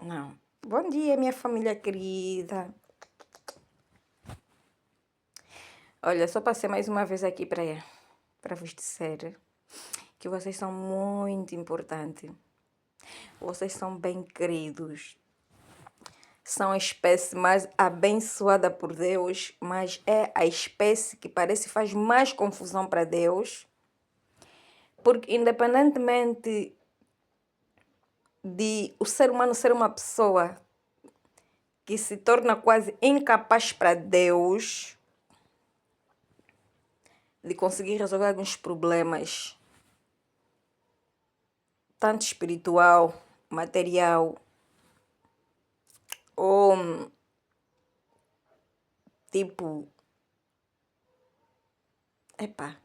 Não. Bom dia, minha família querida. Olha, só passei mais uma vez aqui para vos dizer que vocês são muito importantes. Vocês são bem queridos. São a espécie mais abençoada por Deus, mas é a espécie que parece faz mais confusão para Deus. Porque independentemente de o ser humano ser uma pessoa que se torna quase incapaz para Deus de conseguir resolver alguns problemas, tanto espiritual, material, ou tipo, epá,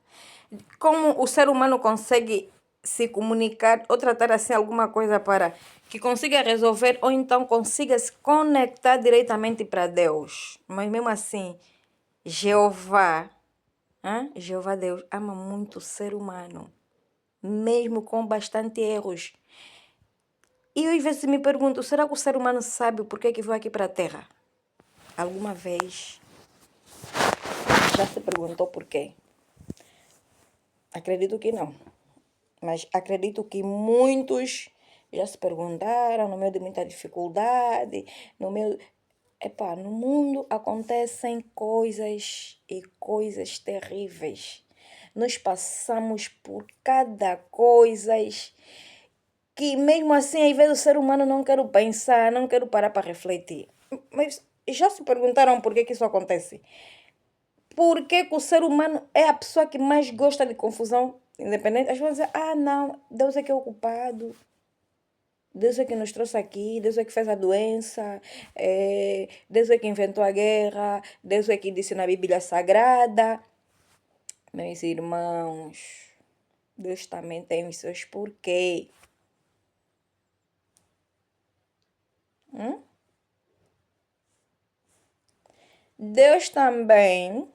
como o ser humano consegue se comunicar ou tratar assim alguma coisa para que consiga resolver ou então consiga se conectar diretamente para Deus. Mas mesmo assim, Jeová, Jeová Deus, ama muito o ser humano, mesmo com bastante erros. E eu às vezes me pergunto, será que o ser humano sabe o porquê que veio aqui para a Terra? Alguma vez já se perguntou porquê? Acredito que não. Mas acredito que muitos já se perguntaram no meio de muita dificuldade, no meio... Epá, no mundo acontecem coisas e coisas terríveis. Nós passamos por cada coisa que mesmo assim, às vezes o ser humano não quer pensar, não quer parar para refletir. Mas já se perguntaram por que isso acontece? Por que o ser humano é a pessoa que mais gosta de confusão, independente? As pessoas dizem, não, Deus é que é o culpado. Deus é que nos trouxe aqui, Deus é que fez a doença, Deus é que inventou a guerra, Deus é que disse na Bíblia Sagrada. Meus irmãos, Deus também tem os seus porquês. Deus também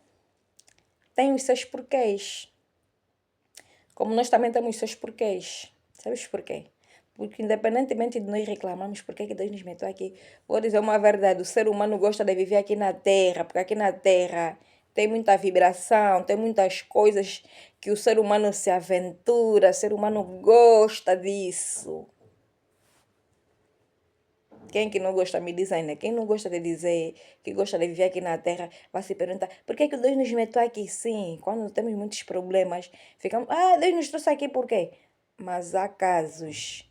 tem os seus porquês. Como nós também temos os seus porquês. Sabes porquê? Porque independentemente de nós reclamarmos porque que Deus nos meteu aqui, vou dizer uma verdade, o ser humano gosta de viver aqui na Terra, porque aqui na Terra tem muita vibração, tem muitas coisas que o ser humano se aventura, o ser humano gosta disso. Quem que não gosta, me diz aí, né? Quem não gosta de dizer que gosta de viver aqui na Terra, vai se perguntar, por que Deus nos meteu aqui? Sim, quando temos muitos problemas, ficamos, Deus nos trouxe aqui por quê? Mas há casos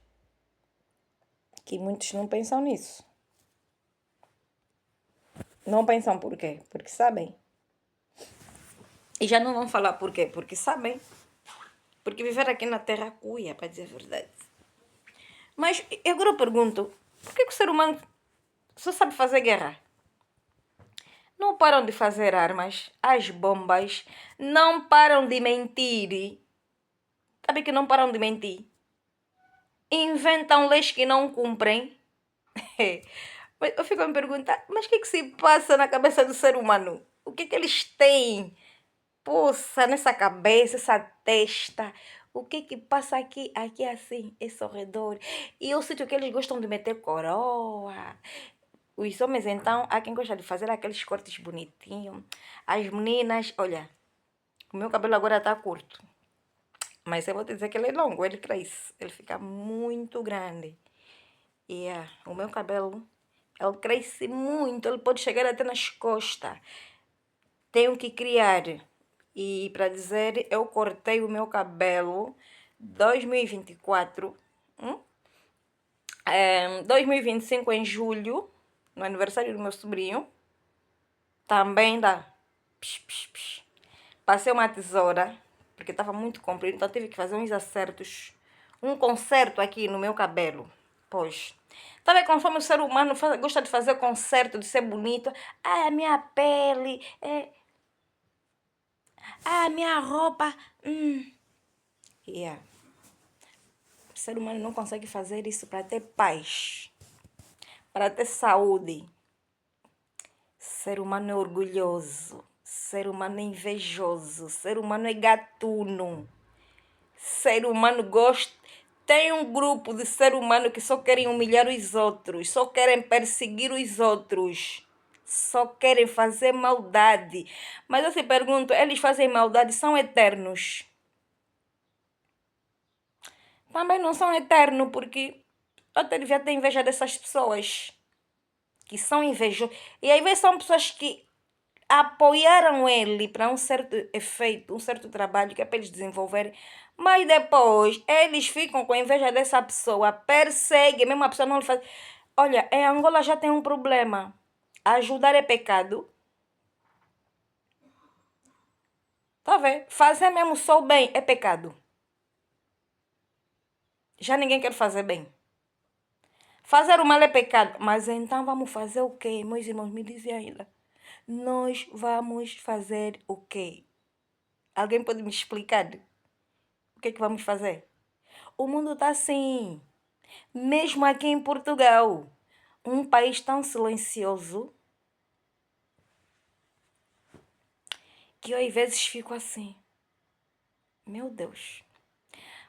que muitos não pensam nisso. Não pensam por quê? Porque sabem. E já não vão falar por quê? Porque sabem. Porque viver aqui na Terra cuia, para dizer a verdade. Mas agora eu pergunto, por que o ser humano só sabe fazer guerra? Não param de fazer armas, as bombas, não param de mentir. Sabe que não param de mentir? Inventam leis que não cumprem. Eu fico a me perguntar, mas o que se passa na cabeça do ser humano? O que eles têm? Poça, nessa cabeça, essa testa. O que passa aqui assim, esse ao redor? E o sítio que eles gostam de meter coroa. Os homens, então, há quem gosta de fazer aqueles cortes bonitinhos. As meninas, olha, o meu cabelo agora tá curto. Mas eu vou te dizer que ele é longo, ele cresce. Ele fica muito grande. E o meu cabelo, ele cresce muito. Ele pode chegar até nas costas. Tenho que criar. E para dizer, eu cortei o meu cabelo 2024. 2025 em julho, no aniversário do meu sobrinho. Também dá. Passei uma tesoura, porque estava muito comprido, então tive que fazer uns acertos. Um conserto aqui no meu cabelo. Pois. Tá vendo? Conforme o ser humano gosta de fazer conserto, de ser bonito. A minha pele. A minha roupa. O ser humano não consegue fazer isso para ter paz. Para ter saúde. Ser humano é orgulhoso. Ser humano é invejoso. Ser humano é gatuno. Ser humano gosta, Tem um grupo de ser humano que só querem humilhar os outros, só querem perseguir os outros, só querem fazer maldade. Mas eu se pergunto, eles fazem maldade, são eternos? Também não são eternos, porque eu devia ter inveja dessas pessoas que são invejosas. E aí vezes são pessoas que apoiaram ele para um certo efeito, um certo trabalho que é para eles desenvolverem, mas depois eles ficam com inveja dessa pessoa, perseguem, mesmo a pessoa não lhe faz. Olha, em Angola já tem um problema. Ajudar é pecado. Tá vendo? Fazer mesmo só o bem é pecado. Já ninguém quer fazer bem. Fazer o mal é pecado. Mas então vamos fazer o quê? Meus irmãos, me dizem ainda. Nós vamos fazer o quê? Alguém pode me explicar o que é que vamos fazer? O mundo está assim. Mesmo aqui em Portugal. Um país tão silencioso que eu às vezes fico assim. Meu Deus.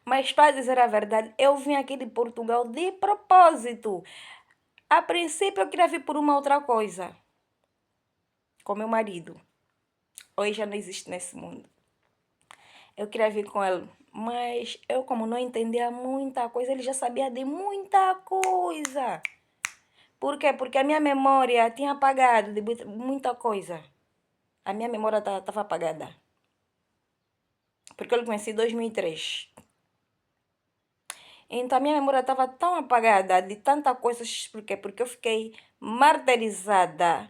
Mas para dizer a verdade, eu vim aqui de Portugal de propósito. A princípio eu queria vir por uma outra coisa. Com meu marido. Hoje já não existe nesse mundo. Eu queria vir com ele. Mas eu, como não entendia muita coisa, ele já sabia de muita coisa. Por quê? Porque a minha memória tinha apagado de muita coisa. A minha memória estava apagada. Porque eu conheci em 2003. Então a minha memória estava tão apagada de tanta coisa. Por quê? Porque eu fiquei martirizada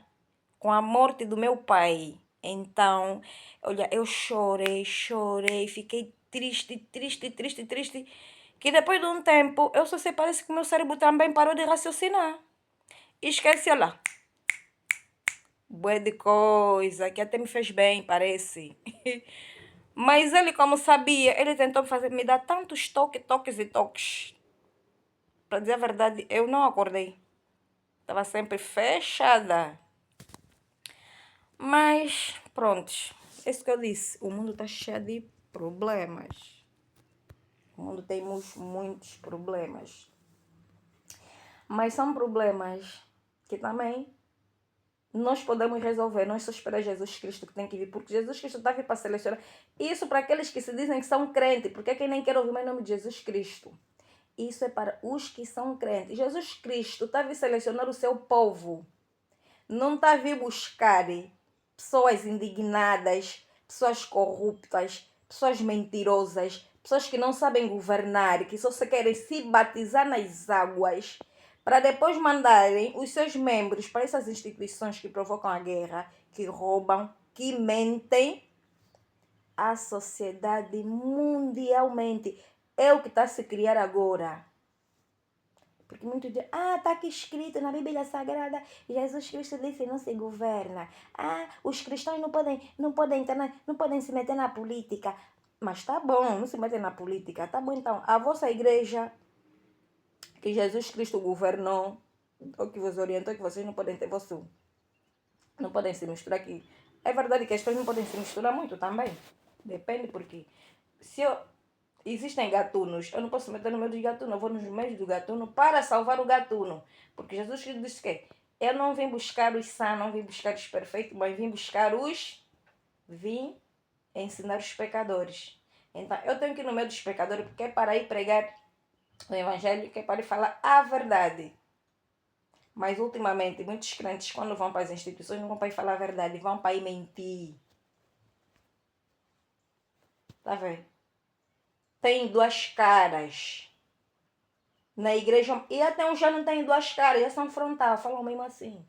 com a morte do meu pai. Então, olha, eu chorei, fiquei triste. Que depois de um tempo, eu só sei, parece que o meu cérebro também parou de raciocinar. E esqueci, olha. Bué de coisa, que até me fez bem, parece. Mas ele, como sabia, ele tentou me dar tantos toques. Para dizer a verdade, eu não acordei. Estava sempre fechada. Mas, prontos. É isso que eu disse. O mundo está cheio de problemas. O mundo temos muitos problemas. Mas são problemas que também nós podemos resolver. Não é só esperar Jesus Cristo que tem que vir. Porque Jesus Cristo está vindo para selecionar. Isso para aqueles que se dizem que são crentes. Porque é quem nem quer ouvir mais o nome de Jesus Cristo. Isso é para os que são crentes. Jesus Cristo está vindo selecionar o seu povo. Não está vindo buscar pessoas indignadas, pessoas corruptas, pessoas mentirosas, pessoas que não sabem governar, que só se querem se batizar nas águas, para depois mandarem os seus membros para essas instituições que provocam a guerra, que roubam, que mentem. A sociedade mundialmente é o que está a se criar agora. Porque muitos dizem, está aqui escrito na Bíblia Sagrada, Jesus Cristo disse não se governa. Os cristãos não podem se meter na política. Mas tá bom, não se meter na política. Tá bom, então, a vossa igreja, que Jesus Cristo governou, ou que vos orientou, que vocês não podem ter vosso... Não podem se misturar aqui. É verdade que as pessoas não podem se misturar muito também. Depende, porque se eu... Existem gatunos. Eu não posso meter no meio dos gatunos. Eu vou nos meios do gatuno para salvar o gatuno. Porque Jesus Cristo disse que eu não vim buscar os sãos, não vim buscar os perfeitos, mas vim buscar os... Vim ensinar os pecadores. Então, eu tenho que ir no meio dos pecadores porque é para ir pregar o evangelho, que é para ir falar a verdade. Mas, ultimamente, muitos crentes, quando vão para as instituições, não vão para ir falar a verdade, vão para ir mentir. Tá vendo? Tem duas caras. Na igreja, e até uns já não têm duas caras, já são frontal, falam mesmo assim.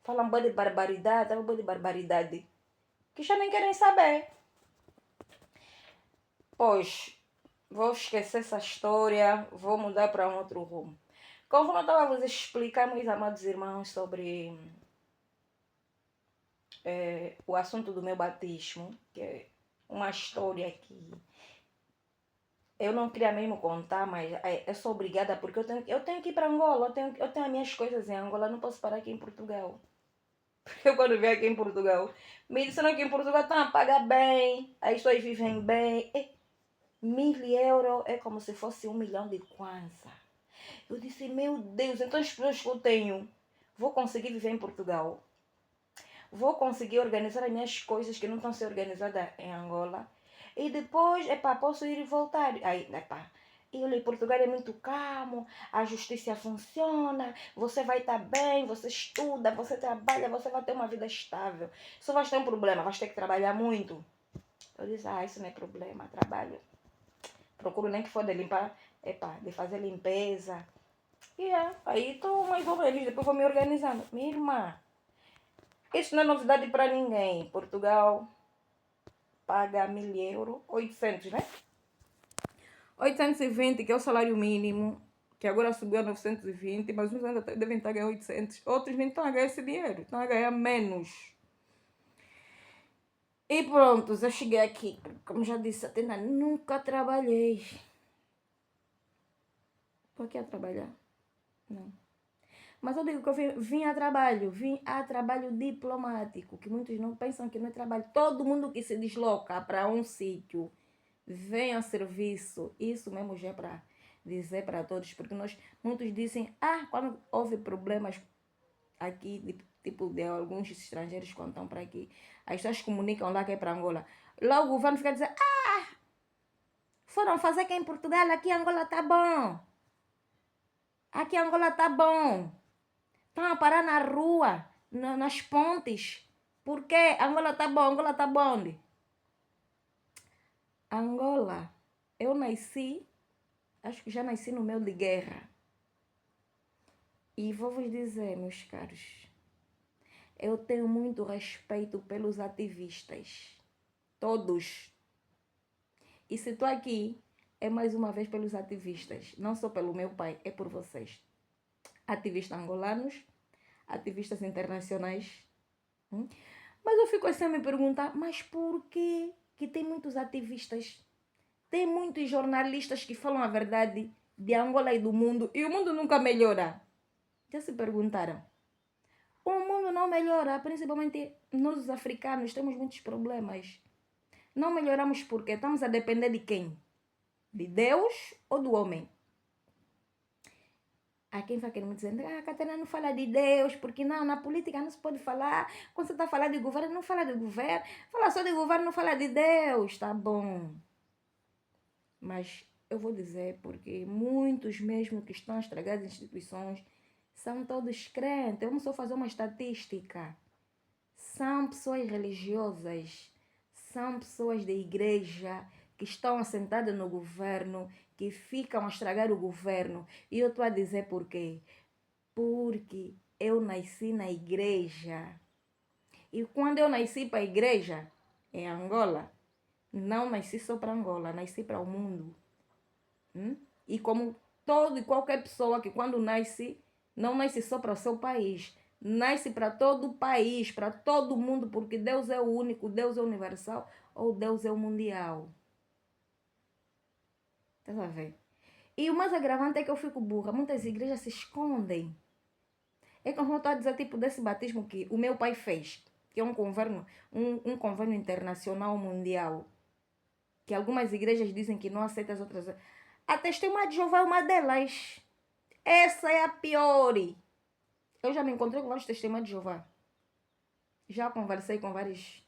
Falam boa de barbaridade, que já nem querem saber. Pois, vou esquecer essa história, vou mudar para um outro rumo. Como eu estava a vos explicar, meus amados irmãos, sobre o assunto do meu batismo, que é uma história que eu não queria mesmo contar, mas eu sou obrigada porque eu tenho que ir para Angola, eu tenho as minhas coisas em Angola, não posso parar aqui em Portugal. Porque eu quando vim aqui em Portugal, me disseram que em Portugal estão a pagar bem, as pessoas vivem bem. 1.000 euros é como se fosse 1 milhão de kwanza. Eu disse, meu Deus, então as pessoas que eu tenho, vou conseguir viver em Portugal? Vou conseguir organizar as minhas coisas que não estão sendo organizadas em Angola? E depois, posso ir e voltar. Aí, e olha, Portugal é muito calmo, a justiça funciona, você vai estar bem, você estuda, você trabalha, você vai ter uma vida estável. Só vai ter um problema, vai ter que trabalhar muito. Eu disse, isso não é problema, trabalho. Procuro nem que for de limpar, de fazer limpeza. E aí estou mais ou menos, depois vou me organizando. Minha irmã, isso não é novidade para ninguém. Portugal paga 1.000 euros, 800, né? 820, que é o salário mínimo, que agora subiu a 920, mas uns ainda devem estar a ganhar 800. Outros nem estão a ganhar esse dinheiro, estão a ganhar menos. E pronto, eu cheguei aqui. Como já disse, até nunca trabalhei. Estou aqui a trabalhar? Não. Mas eu digo que eu vim a trabalho diplomático, que muitos não pensam que não é trabalho. Todo mundo que se desloca para um sítio vem a serviço. Isso mesmo já é para dizer para todos, porque muitos dizem, quando houve problemas aqui, tipo de alguns estrangeiros quando estão para aqui, as pessoas comunicam lá que é para Angola. Lá o governo fica dizendo, foram fazer que em Portugal, aqui Angola tá bom. Aqui Angola tá bom. Estão a parar na rua, nas pontes. Por quê? Angola tá bom, Angola tá bom onde? Angola, eu nasci, acho que já nasci no meio de guerra. E vou vos dizer, meus caros, eu tenho muito respeito pelos ativistas. Todos. E se estou aqui, é mais uma vez pelos ativistas. Não só pelo meu pai, é por vocês. Ativistas angolanos, ativistas internacionais. Mas eu fico assim a me perguntar, mas por que tem muitos ativistas? Tem muitos jornalistas que falam a verdade de Angola e do mundo, e o mundo nunca melhora. Já se perguntaram? O mundo não melhora, principalmente nós os africanos temos muitos problemas. Não melhoramos porque estamos a depender de quem? De Deus ou do homem? Há quem vai querer me dizendo, Catarina não fala de Deus, porque não, na política não se pode falar. Quando você está falando de governo, não fala de governo. Fala só de governo, não fala de Deus. Tá bom. Mas eu vou dizer, porque muitos mesmo que estão a estragar as instituições são todos crentes. Vamos só fazer uma estatística. São pessoas religiosas, são pessoas da igreja que estão assentadas no governo, que ficam a estragar o governo. E eu estou a dizer por quê? Porque eu nasci na igreja. E quando eu nasci para a igreja, em Angola, não nasci só para Angola, nasci para o mundo. E como todo e qualquer pessoa que quando nasce, não nasce só para o seu país, nasce para todo o país, para todo o mundo, porque Deus é o único, Deus é universal ou Deus é o mundial. Tá a ver? E o mais agravante é que eu fico burra. Muitas igrejas se escondem. É como eu estou a dizer, tipo, desse batismo que o meu pai fez, que é um convênio internacional mundial, que algumas igrejas dizem que não aceitam as outras. A Testemunha de Jeová é uma delas. Essa é a pior. Eu já me encontrei com vários testemunhos de Jeová. Já conversei com várias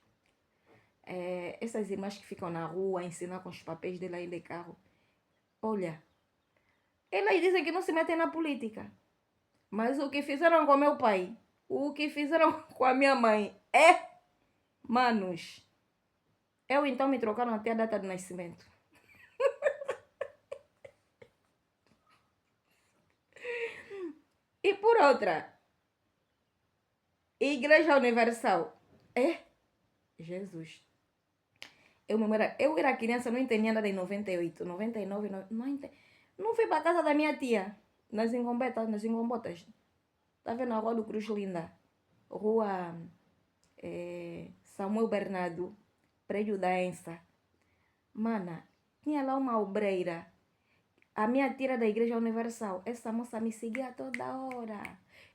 essas irmãs que ficam na rua, ensinam com os papéis dela aí de carro. Olha, elas dizem que não se metem na política. Mas o que fizeram com meu pai, o que fizeram com a minha mãe, manos, eu então me trocaram até a data de nascimento. E por outra, Igreja Universal. Jesus. Eu era criança, não entendia nada em 98, 99, não fui para casa da minha tia, nas Ingombotas. Tá vendo a Rua do Cruz Linda? Rua Samuel Bernardo, prédio da Ensa. Mana, tinha lá uma obreira. A minha tia da Igreja Universal. Essa moça me seguia toda hora.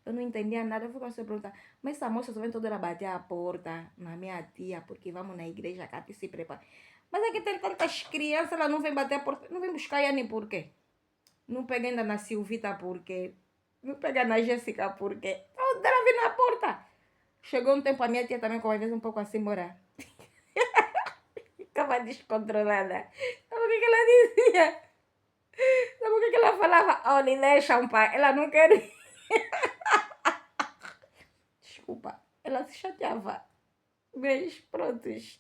Eu não entendia nada. Eu fui com a perguntar, mas essa moça só vem toda hora bater a porta na minha tia, porque vamos na igreja cá, se prepara. Mas é que tem tantas crianças, ela não vem bater a porta, não vem buscar a Yane por quê? Não pega ainda na Silvita por quê? Não pega na Jéssica por quê? Então, ela vem na porta. Chegou um tempo, a minha tia também, com às vezes um pouco assim, morar. Ficava descontrolada. Sabe o que ela dizia? Sabe o que ela falava? Olha, deixa um pai. Ela não quer. Desculpa. Ela se chateava. Mas prontos.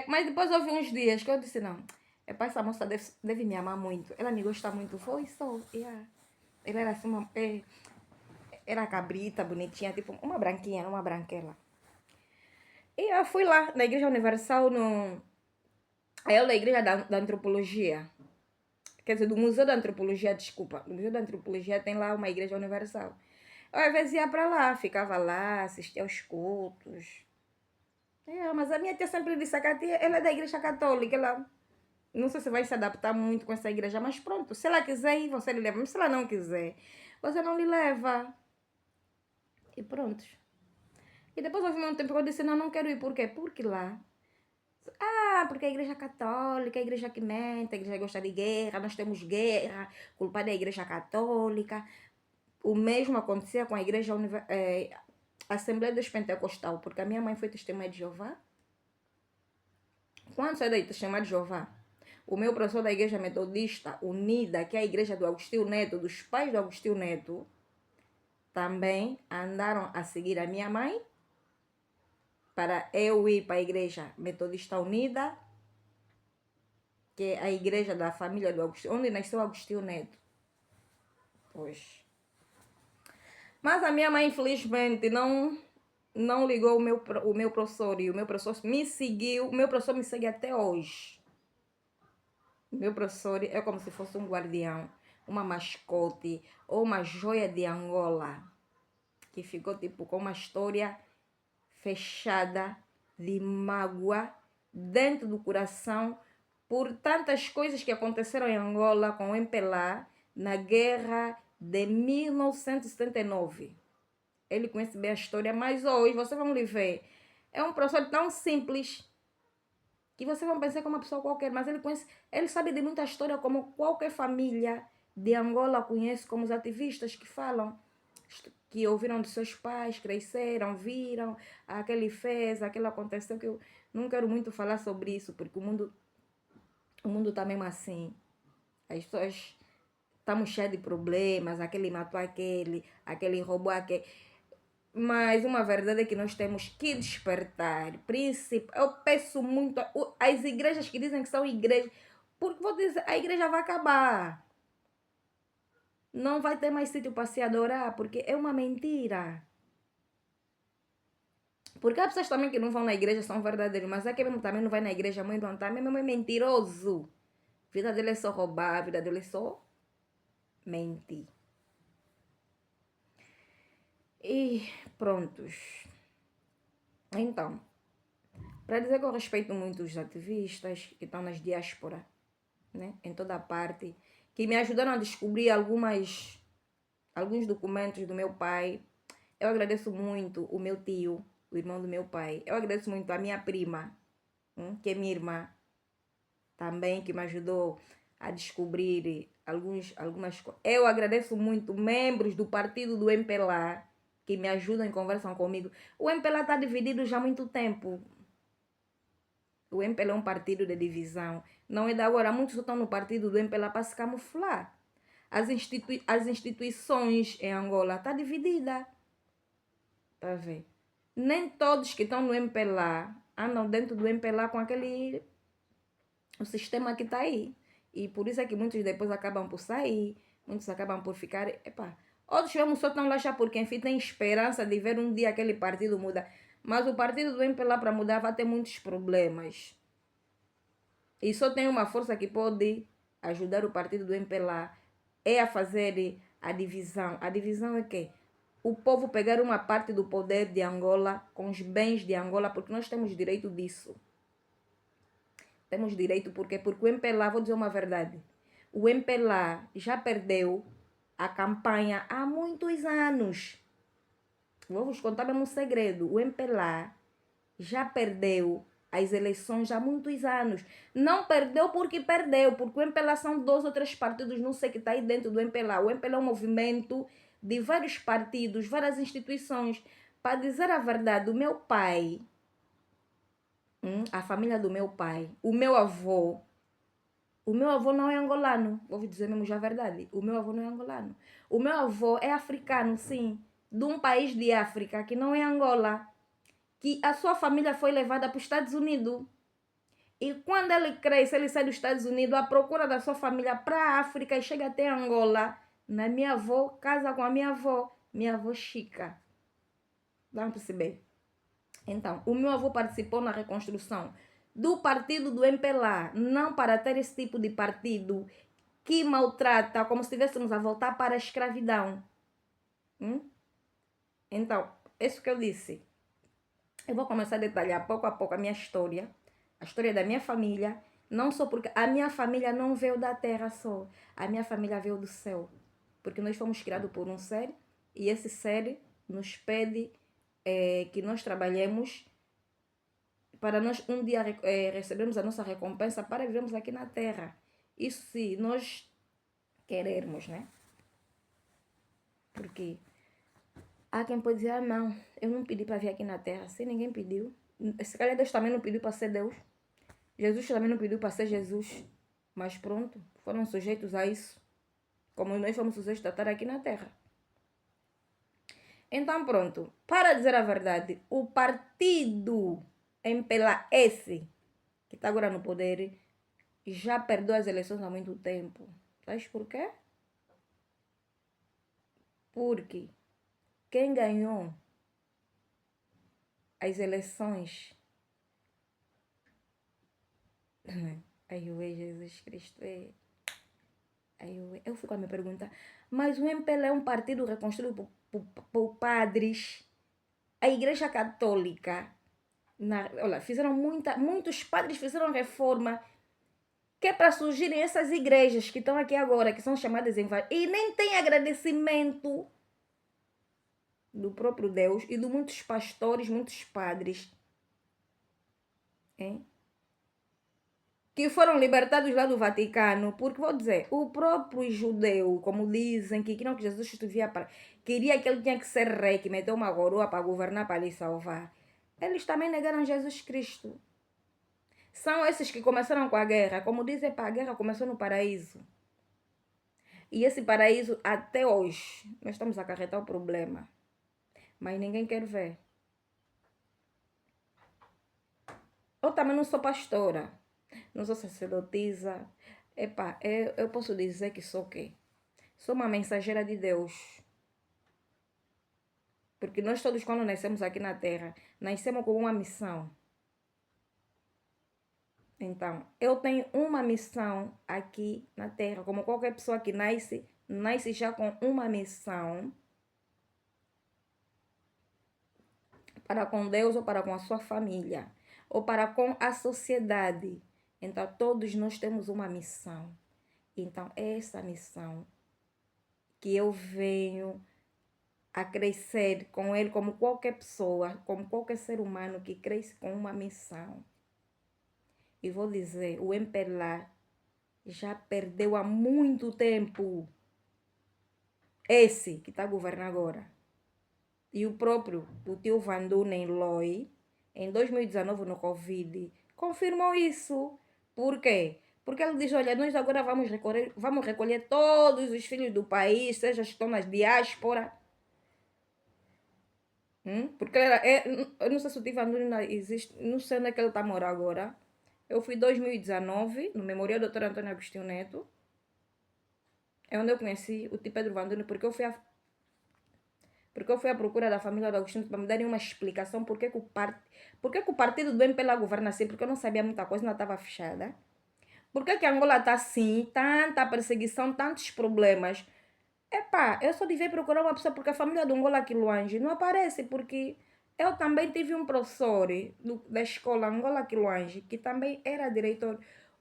Mas depois houve uns dias que eu disse, não. É pai, essa moça deve me amar muito. Ela me gosta muito. Foi só. Yeah. Ela era assim, era cabrita, bonitinha, tipo uma branquinha, uma branquela. E eu fui lá na Igreja Universal, aí na Igreja da Antropologia. Quer dizer, do Museu da Antropologia, desculpa. Do Museu da Antropologia tem lá uma Igreja Universal. Eu às vezes ia pra lá, ficava lá, assistia aos cultos. Mas a minha tia sempre disse que a tia, ela é da Igreja Católica, ela não sei se vai se adaptar muito com essa igreja, mas pronto, se ela quiser ir, você lhe leva. Mas se ela não quiser, você não lhe leva. E pronto. E depois houve um tempo que eu disse, não, não quero ir. Por quê? Porque lá. Porque a igreja católica, a igreja que mente, a igreja que gosta de guerra, nós temos guerra, culpa da igreja católica. O mesmo acontecia com a igreja Assembleia dos Pentecostal, porque a minha mãe foi testemunha de Jeová. Quando saiu da testemunha de Jeová, o meu professor da Igreja Metodista Unida, que é a igreja do Agostinho Neto, dos pais do Agostinho Neto, também andaram a seguir a minha mãe para eu ir para a Igreja Metodista Unida, que é a igreja da família do Agostinho, onde nasceu Agostinho Neto. Pois. Mas a minha mãe, infelizmente, não ligou o meu professor, e o meu professor me seguiu, o meu professor me segue até hoje. Meu professor é como se fosse um guardião, uma mascote ou uma joia de Angola, que ficou tipo com uma história fechada de mágoa dentro do coração por tantas coisas que aconteceram em Angola com o MPLA na guerra de 1979. Ele conhece bem a história, mas hoje vocês vão lhe ver. É um professor tão simples que vocês vão pensar que é uma pessoa qualquer, mas ele sabe de muita história como qualquer família de Angola conhece, como os ativistas que falam, que ouviram de seus pais, cresceram, viram, aquele fez, aquele aconteceu, que eu não quero muito falar sobre isso, porque o mundo está mesmo assim. As pessoas estamos cheios de problemas, aquele matou aquele roubou aquele. Mas uma verdade é que nós temos que despertar. Eu peço muito as igrejas que dizem que são igrejas, porque vou dizer, a igreja vai acabar. Não vai ter mais sítio para se adorar, porque é uma mentira. Porque há pessoas também que não vão na igreja, são verdadeiros, mas é que mesmo também não vai na igreja, mãe não tá, mesmo é mentiroso. A vida dele é só roubar, a vida dele é só mentir. E prontos. Então, para dizer que eu respeito muito os ativistas que estão nas diáspora, né, em toda a parte, que me ajudaram a descobrir alguns documentos do meu pai. Eu agradeço muito o meu tio, o irmão do meu pai. Eu agradeço muito a minha prima, que é minha irmã, também, que me ajudou a descobrir algumas coisas. Eu agradeço muito membros do partido do MPLA, que me ajudam e conversam comigo. O MPLA está dividido já há muito tempo. O MPLA é um partido de divisão. Não é de agora. Muitos estão no partido do MPLA para se camuflar. As instituições em Angola estão divididas. Tá vendo? Nem todos que estão no MPLA andam dentro do MPLA com o sistema que está aí. E por isso é que muitos depois acabam por sair. Muitos acabam por ficar. Outros mesmo só estão lá já porque, enfim, tem esperança de ver um dia aquele partido mudar. Mas o partido do MPLA para mudar vai ter muitos problemas. E só tem uma força que pode ajudar o partido do MPLA, é a fazer a divisão. A divisão é que o povo pegar uma parte do poder de Angola com os bens de Angola, porque nós temos direito disso. Temos direito porque o MPLA, vou dizer uma verdade, o MPLA já perdeu a campanha há muitos anos. Vou vos contar mesmo um segredo. O MPLA já perdeu as eleições há muitos anos. Não perdeu, porque o MPLA são 2 ou 3 partidos, não sei, que está aí dentro do MPLA. O MPLA é um movimento de vários partidos, várias instituições. Para dizer a verdade, o meu pai, a família do meu pai, o meu avô não é angolano, vou dizer mesmo já a verdade. O meu avô não é angolano. O meu avô é africano, sim, de um país de África que não é Angola, que a sua família foi levada para os Estados Unidos. E quando ele cresce, ele sai dos Estados Unidos à procura da sua família para a África e chega até Angola. Na minha avó, casa com a minha avó Chica. Dá para perceber? Então, o meu avô participou na reconstrução do partido do MPLA, não para ter esse tipo de partido que maltrata, como se estivéssemos a voltar para a escravidão. Então, isso que eu disse. Eu vou começar a detalhar pouco a pouco a minha história, a história da minha família, não só porque a minha família não veio da terra só, a minha família veio do céu, porque nós fomos criados por um ser, e esse ser nos pede que nós trabalhemos para nós um dia recebermos a nossa recompensa para vivermos aqui na terra. Isso se nós querermos, né? Porque há quem pode dizer, não, eu não pedi para vir aqui na terra. Se ninguém pediu, se calhar Deus também não pediu para ser Deus. Jesus também não pediu para ser Jesus. Mas pronto, foram sujeitos a isso. Como nós fomos sujeitos a estar aqui na terra. Então pronto, para dizer a verdade, o partido MPLA-S, que está agora no poder, já perdeu as eleições há muito tempo. Sabes por quê? Porque quem ganhou as eleições... Ai, Jesus Cristo. Eu fico a me perguntar, mas o MPLA é um partido reconstruído por padres. A Igreja Católica, olha, muitos padres fizeram reforma, que é para surgirem essas igrejas que estão aqui agora, que são chamadas em vários, e nem tem agradecimento do próprio Deus e de muitos pastores, muitos padres, hein? Que foram libertados lá do Vaticano, porque, vou dizer, o próprio judeu, como dizem, que queriam que Jesus queria que ele tinha que ser rei, que meteu uma coroa para governar, para lhe salvar. Eles também negaram Jesus Cristo. São esses que começaram com a guerra. Como dizem, a guerra começou no paraíso. E esse paraíso, até hoje, nós estamos a acarretar o problema. Mas ninguém quer ver. Eu também não sou pastora. Não sou sacerdotisa. Eu posso dizer que sou o quê? Sou uma mensageira de Deus. Porque nós todos, quando nascemos aqui na Terra, nascemos com uma missão. Então, eu tenho uma missão aqui na Terra. Como qualquer pessoa que nasce já com uma missão. Para com Deus ou para com a sua família. Ou para com a sociedade. Então, todos nós temos uma missão. Então, é essa missão que eu venho a crescer com ele, como qualquer pessoa, como qualquer ser humano que cresce com uma missão. E vou dizer, o MPLA já perdeu há muito tempo. Esse que está governando agora. E o tio Vandunen Loi, em 2019 no Covid, confirmou isso. Por quê? Porque ele diz, olha, nós agora vamos recolher todos os filhos do país, seja que estão nas diáspora. Porque eu não sei se o tio Vandunen existe, não sei onde é que ele está a morar agora. Eu fui em 2019, no Memorial Dr. Antônio Agostinho Neto. É onde eu conheci o tio Pedro Vandunen, porque eu fui à procura da família do Agostinho para me darem uma explicação por que o partido do MPLA governa assim, porque eu não sabia muita coisa, não estava fechada. Por que Angola está assim, tanta perseguição, tantos problemas? Eu só devia procurar uma pessoa, porque a família do Angola Quiluange não aparece, porque eu também tive um professor da escola Angola Quiluange, que também era diretor,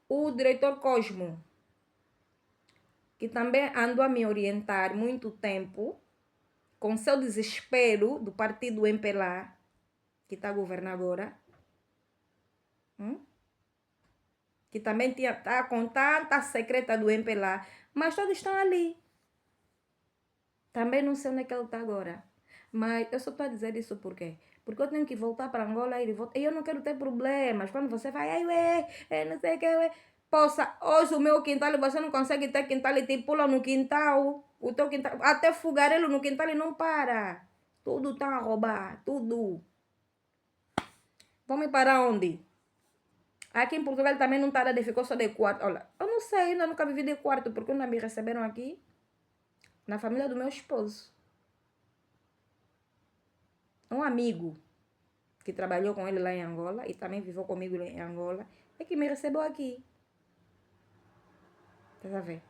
o diretor Cosmo, que também andou a me orientar muito tempo, com seu desespero do partido MPLA, que está governando agora. Que também tá com tanta secreta do MPLA, mas todos estão ali. Também não sei onde é que ele está agora. Mas eu só estou a dizer isso por quê? Porque eu tenho que voltar para Angola e eu não quero ter problemas. Quando você vai, não sei o que, poxa, hoje o meu quintal, você não consegue ter quintal e te pula no quintal. O teu quintal, até fogareiro no quintal e não para. Tudo está a roubar, tudo. Vamos para onde? Aqui em Portugal também não está, ficou só de quarto. Olha, eu não sei, ainda nunca vivi de quarto, porque ainda me receberam aqui na família do meu esposo. Um amigo que trabalhou com ele lá em Angola e também viveu comigo lá em Angola, é que me recebeu aqui. Tá a ver?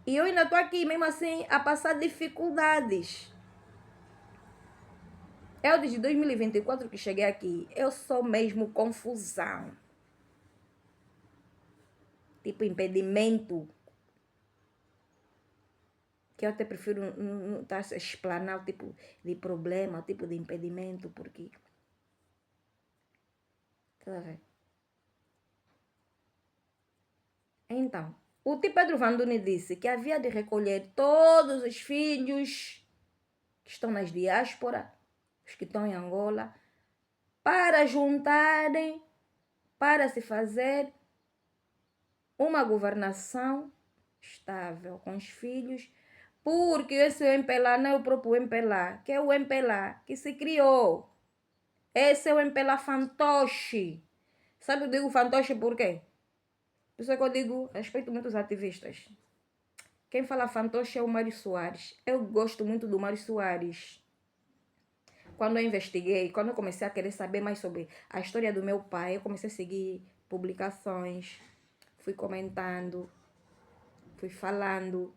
E eu ainda tô aqui, mesmo assim, a passar dificuldades. Eu, desde 2024 que cheguei aqui, eu sou mesmo confusão. Tipo, impedimento. Que eu até prefiro não estar a explanar o tipo de problema, o tipo de impedimento, porque... Tá a ver? Então, o tio Pedro Vanduni disse que havia de recolher todos os filhos que estão nas diásporas, os que estão em Angola, para juntarem, para se fazer uma governação estável com os filhos, porque esse MPLA não é o próprio MPLA, que é o MPLA que se criou. Esse é o MPLA fantoche. Sabe eu digo fantoche por quê? Por isso é que eu digo, respeito muito os ativistas. Quem fala fantoche é o Mário Soares. Eu gosto muito do Mário Soares. Quando eu investiguei, quando eu comecei a querer saber mais sobre a história do meu pai, eu comecei a seguir publicações, fui comentando, fui falando.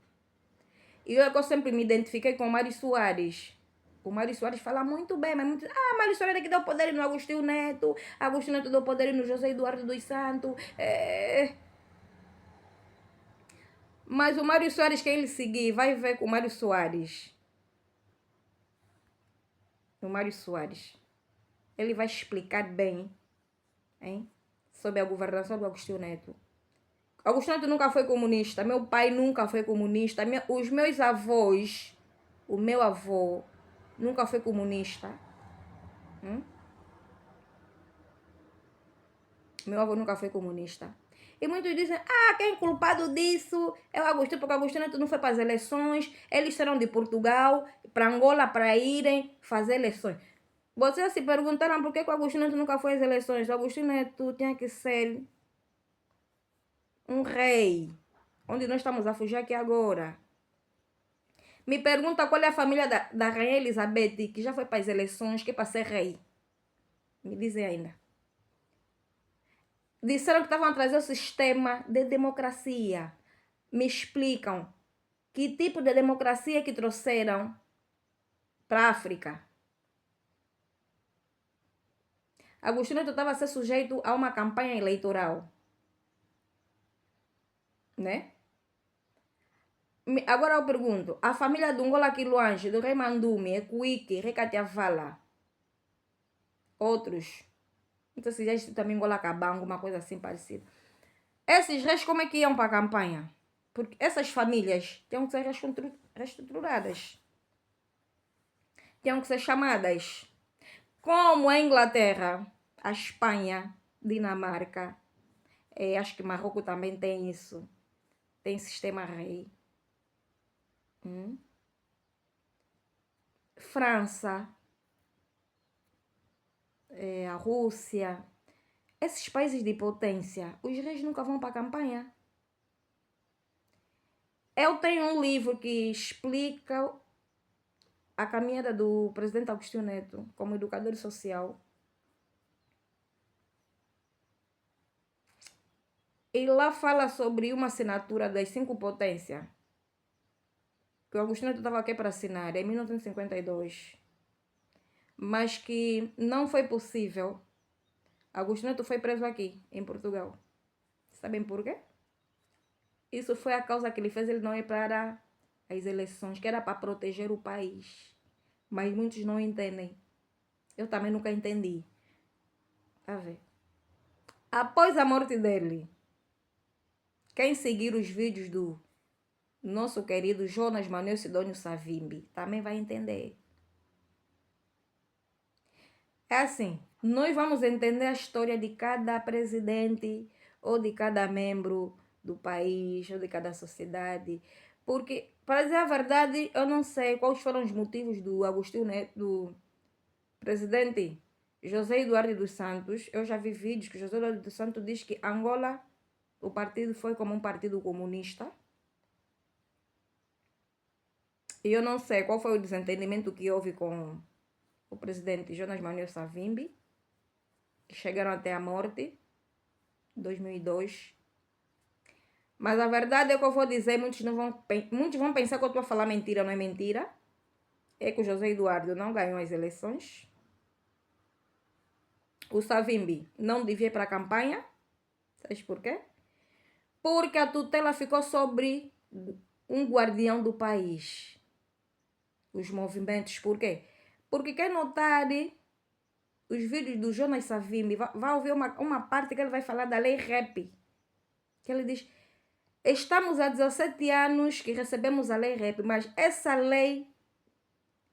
E eu sempre me identifiquei com o Mário Soares. O Mário Soares fala muito bem, mas muito... Ah, Mário Soares é que deu poder no Agostinho Neto, Agostinho Neto deu poder no José Eduardo dos Santos. Mas o Mário Soares, quem ele seguir, vai ver com o Mário Soares. O Mário Soares. Ele vai explicar bem, hein, sobre a governação do Agostinho Neto. Agostinho Neto nunca foi comunista. Meu pai nunca foi comunista. Os meus avós, o meu avô nunca foi comunista. Meu avô nunca foi comunista. E muitos dizem, quem é culpado disso é o Agostinho, porque o Agostinho Neto não foi para as eleições. Eles serão de Portugal para Angola para irem fazer eleições. Vocês se perguntaram por que o Agostinho Neto nunca foi às eleições. O Agostinho Neto tinha que ser um rei. Onde nós estamos a fugir aqui agora. Me pergunta qual é a família da Rainha Elizabeth, que já foi para as eleições, que é para ser rei. Me dizem ainda. Disseram que estavam a trazer o sistema de democracia. Me explicam que tipo de democracia que trouxeram para a África. Agostinho Neto estava a ser sujeito a uma campanha eleitoral. Né? Agora eu pergunto, a família do Ngola Quiluange, do Rei Mandume, Equiki, Recatiavala, outros, não sei se já existe também Ngola Cabango, uma coisa assim parecida. Esses reis como é que iam para a campanha? Porque essas famílias tinham que ser reestruturadas. Tinham que ser chamadas. Como a Inglaterra, a Espanha, Dinamarca, acho que Marrocos também tem isso. Tem sistema rei. França, a Rússia, esses países de potência, os reis nunca vão para a campanha. Eu tenho um livro que explica a caminhada do presidente Agostinho Neto como educador social. E lá fala sobre uma assinatura das 5 potências. Que o Agostinho Neto estava aqui para assinar em 1952. Mas que não foi possível. Agostinho Neto foi preso aqui, em Portugal. Sabem por quê? Isso foi a causa que ele fez ele não ir para as eleições, que era para proteger o país. Mas muitos não entendem. Eu também nunca entendi. Tá vendo? Após a morte dele, quem seguir os vídeos do nosso querido Jonas Manuel Sidônio Savimbi também vai entender. É assim, nós vamos entender a história de cada presidente ou de cada membro do país ou de cada sociedade. Porque, para dizer a verdade, eu não sei quais foram os motivos do Agostinho Neto, do presidente José Eduardo dos Santos. Eu já vi vídeos que José Eduardo dos Santos diz que Angola, o partido foi como um partido comunista. E eu não sei qual foi o desentendimento que houve com o presidente Jonas Manuel Savimbi, que chegaram até a morte, em 2002. Mas a verdade é que eu vou dizer, muitos vão pensar que eu estou a falar mentira, não é mentira. É que o José Eduardo não ganhou as eleições. O Savimbi não devia ir para a campanha. Sabes por quê? Porque a tutela ficou sobre um guardião do país. Os movimentos, por quê? Porque quem notar os vídeos do Jonas Savimbi, vai ouvir uma parte que ele vai falar da lei REP. Que ele diz, estamos há 17 anos que recebemos a lei REP, mas essa lei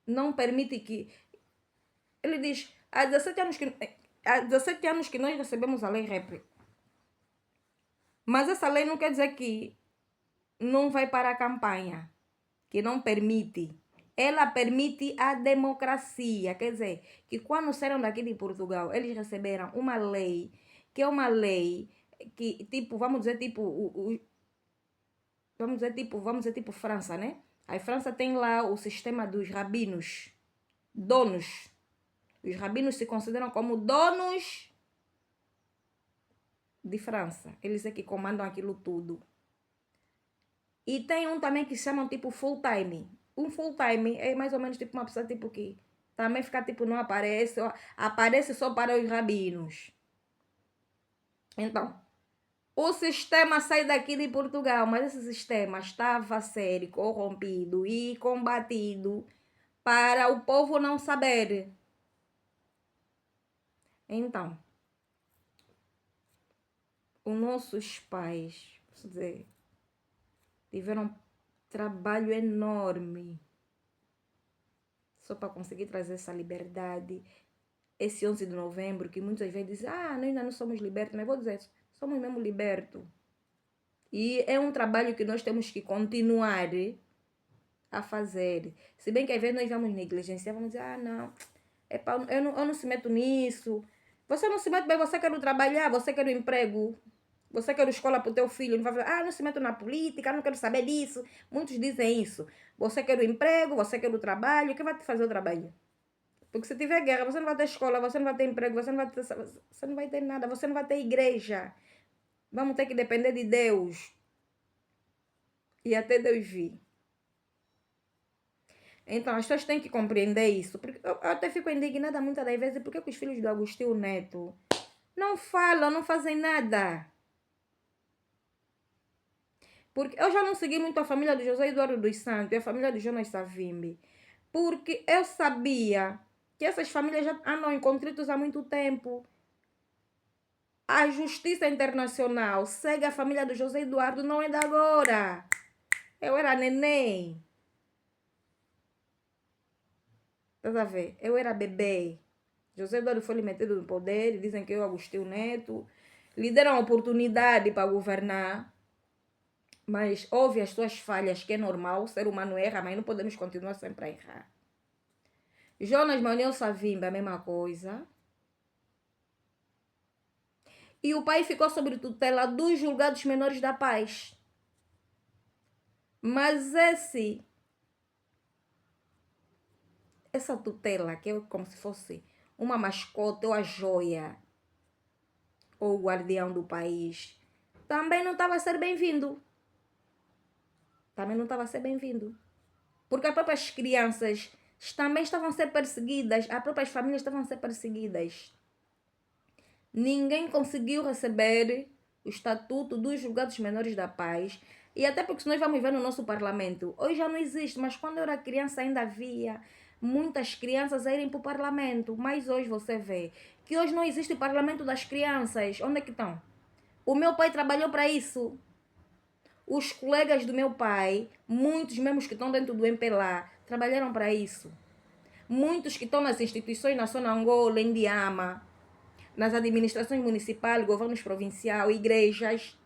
não permite que... Ele diz, há 17 anos que nós recebemos a lei REP. Mas essa lei não quer dizer que não vai para a campanha, que não permite. Ela permite a democracia. Quer dizer, que quando saíram daqui de Portugal, eles receberam uma lei, que é uma lei que, tipo, vamos dizer, tipo França, né? A França tem lá o sistema dos rabinos, donos. Os rabinos se consideram como donos de França. Eles é que comandam aquilo tudo. E tem um também que se chamam tipo full time. Um full time é mais ou menos tipo uma pessoa tipo que também fica tipo não aparece, aparece só para os rabinos. Então, o sistema sai daqui de Portugal, mas esse sistema estava a ser corrompido e combatido para o povo não saber. Então, os nossos pais, posso dizer, tiveram trabalho enorme só para conseguir trazer essa liberdade. Esse 11 de novembro, que muitas vezes dizem, nós ainda não somos libertos, mas vou dizer, somos mesmo libertos. E é um trabalho que nós temos que continuar a fazer. Se bem que às vezes nós vamos negligenciar, vamos dizer, não, eu não se meto nisso. Você não se mete, mas você quer trabalhar, você quer um emprego, você quer escola para o teu filho, não vai falar, não se meto na política, não quero saber disso. Muitos dizem isso. Você quer o emprego, você quer o trabalho, quem vai te fazer o trabalho? Porque se tiver guerra, você não vai ter escola, você não vai ter emprego, você não vai ter nada, você não vai ter igreja. Vamos ter que depender de Deus. E até Deus vir. Então, as pessoas têm que compreender isso. Porque eu até fico indignada muitas das vezes porque os filhos do Agostinho Neto não falam, não fazem nada. Porque eu já não segui muito a família do José Eduardo dos Santos e a família do Jonas Savimbi. Porque eu sabia que essas famílias já andam em conflitos há muito tempo. A justiça internacional segue a família do José Eduardo, não é de agora. Eu era neném. Estás a ver? Eu era bebê. José Eduardo foi metido no poder, dizem que eu, Agostinho Neto, lhe deram a oportunidade para governar, mas houve as suas falhas, que é normal, o ser humano erra, mas não podemos continuar sempre a errar. Jonas Manuel Savimbi, a mesma coisa. E o pai ficou sob tutela dos julgados menores da paz. Mas essa tutela, que é como se fosse uma mascote ou a joia, ou o guardião do país, também não estava a ser bem-vindo. Também não estava a ser bem-vindo. Porque as próprias crianças também estavam a ser perseguidas, as próprias famílias estavam a ser perseguidas. Ninguém conseguiu receber o estatuto dos julgados menores da paz. E até porque se nós vamos ver no nosso parlamento, hoje já não existe, mas quando eu era criança ainda havia. muitas crianças a irem para o parlamento. Mas hoje você vê que hoje não existe parlamento das crianças. Onde é que estão? O meu pai trabalhou para isso. Os colegas do meu pai, muitos mesmo que estão dentro do MPLA, trabalharam para isso. Muitos que estão nas instituições na Zona Angola, em Diama, nas administrações municipais, governos provinciais, igrejas.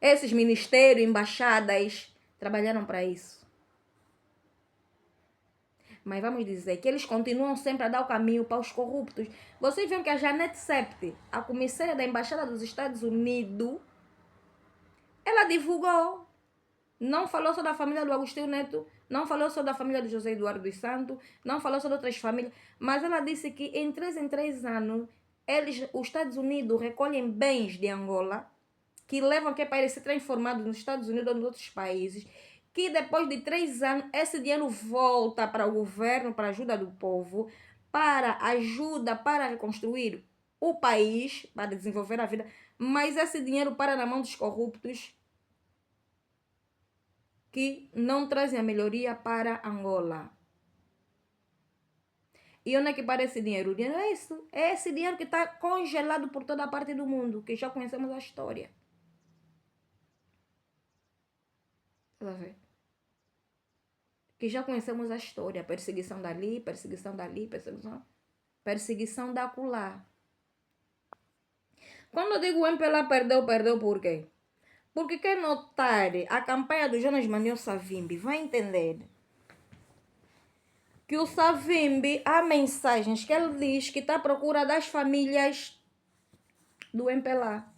Esses ministérios, embaixadas, trabalharam para isso. Mas vamos dizer que eles continuam sempre a dar o caminho para os corruptos. Vocês viram que a Janete Septi, a comissária da Embaixada dos Estados Unidos, ela divulgou. Não falou só da família do Agostinho Neto, não falou só da família do José Eduardo dos Santos, não falou só de outras famílias, mas ela disse que em 3 anos, os Estados Unidos recolhem bens de Angola, que levam que para eles se transformados nos Estados Unidos ou nos outros países, que depois de 3 anos, esse dinheiro volta para o governo, para a ajuda do povo, para ajuda para reconstruir o país, para desenvolver a vida, mas esse dinheiro para na mão dos corruptos, que não trazem a melhoria para Angola. E onde é que para esse dinheiro? O dinheiro é isso. É esse dinheiro que está congelado por toda a parte do mundo, que já conhecemos a história. Que já conhecemos a história. Perseguição dali, perseguição dali, perseguição da acolá. Quando eu digo o MPLA perdeu por quê? Porque quem notar a campanha do Jonas Manuel Savimbi vai entender que o Savimbi, há mensagens que ele diz que está à procura das famílias do MPLA.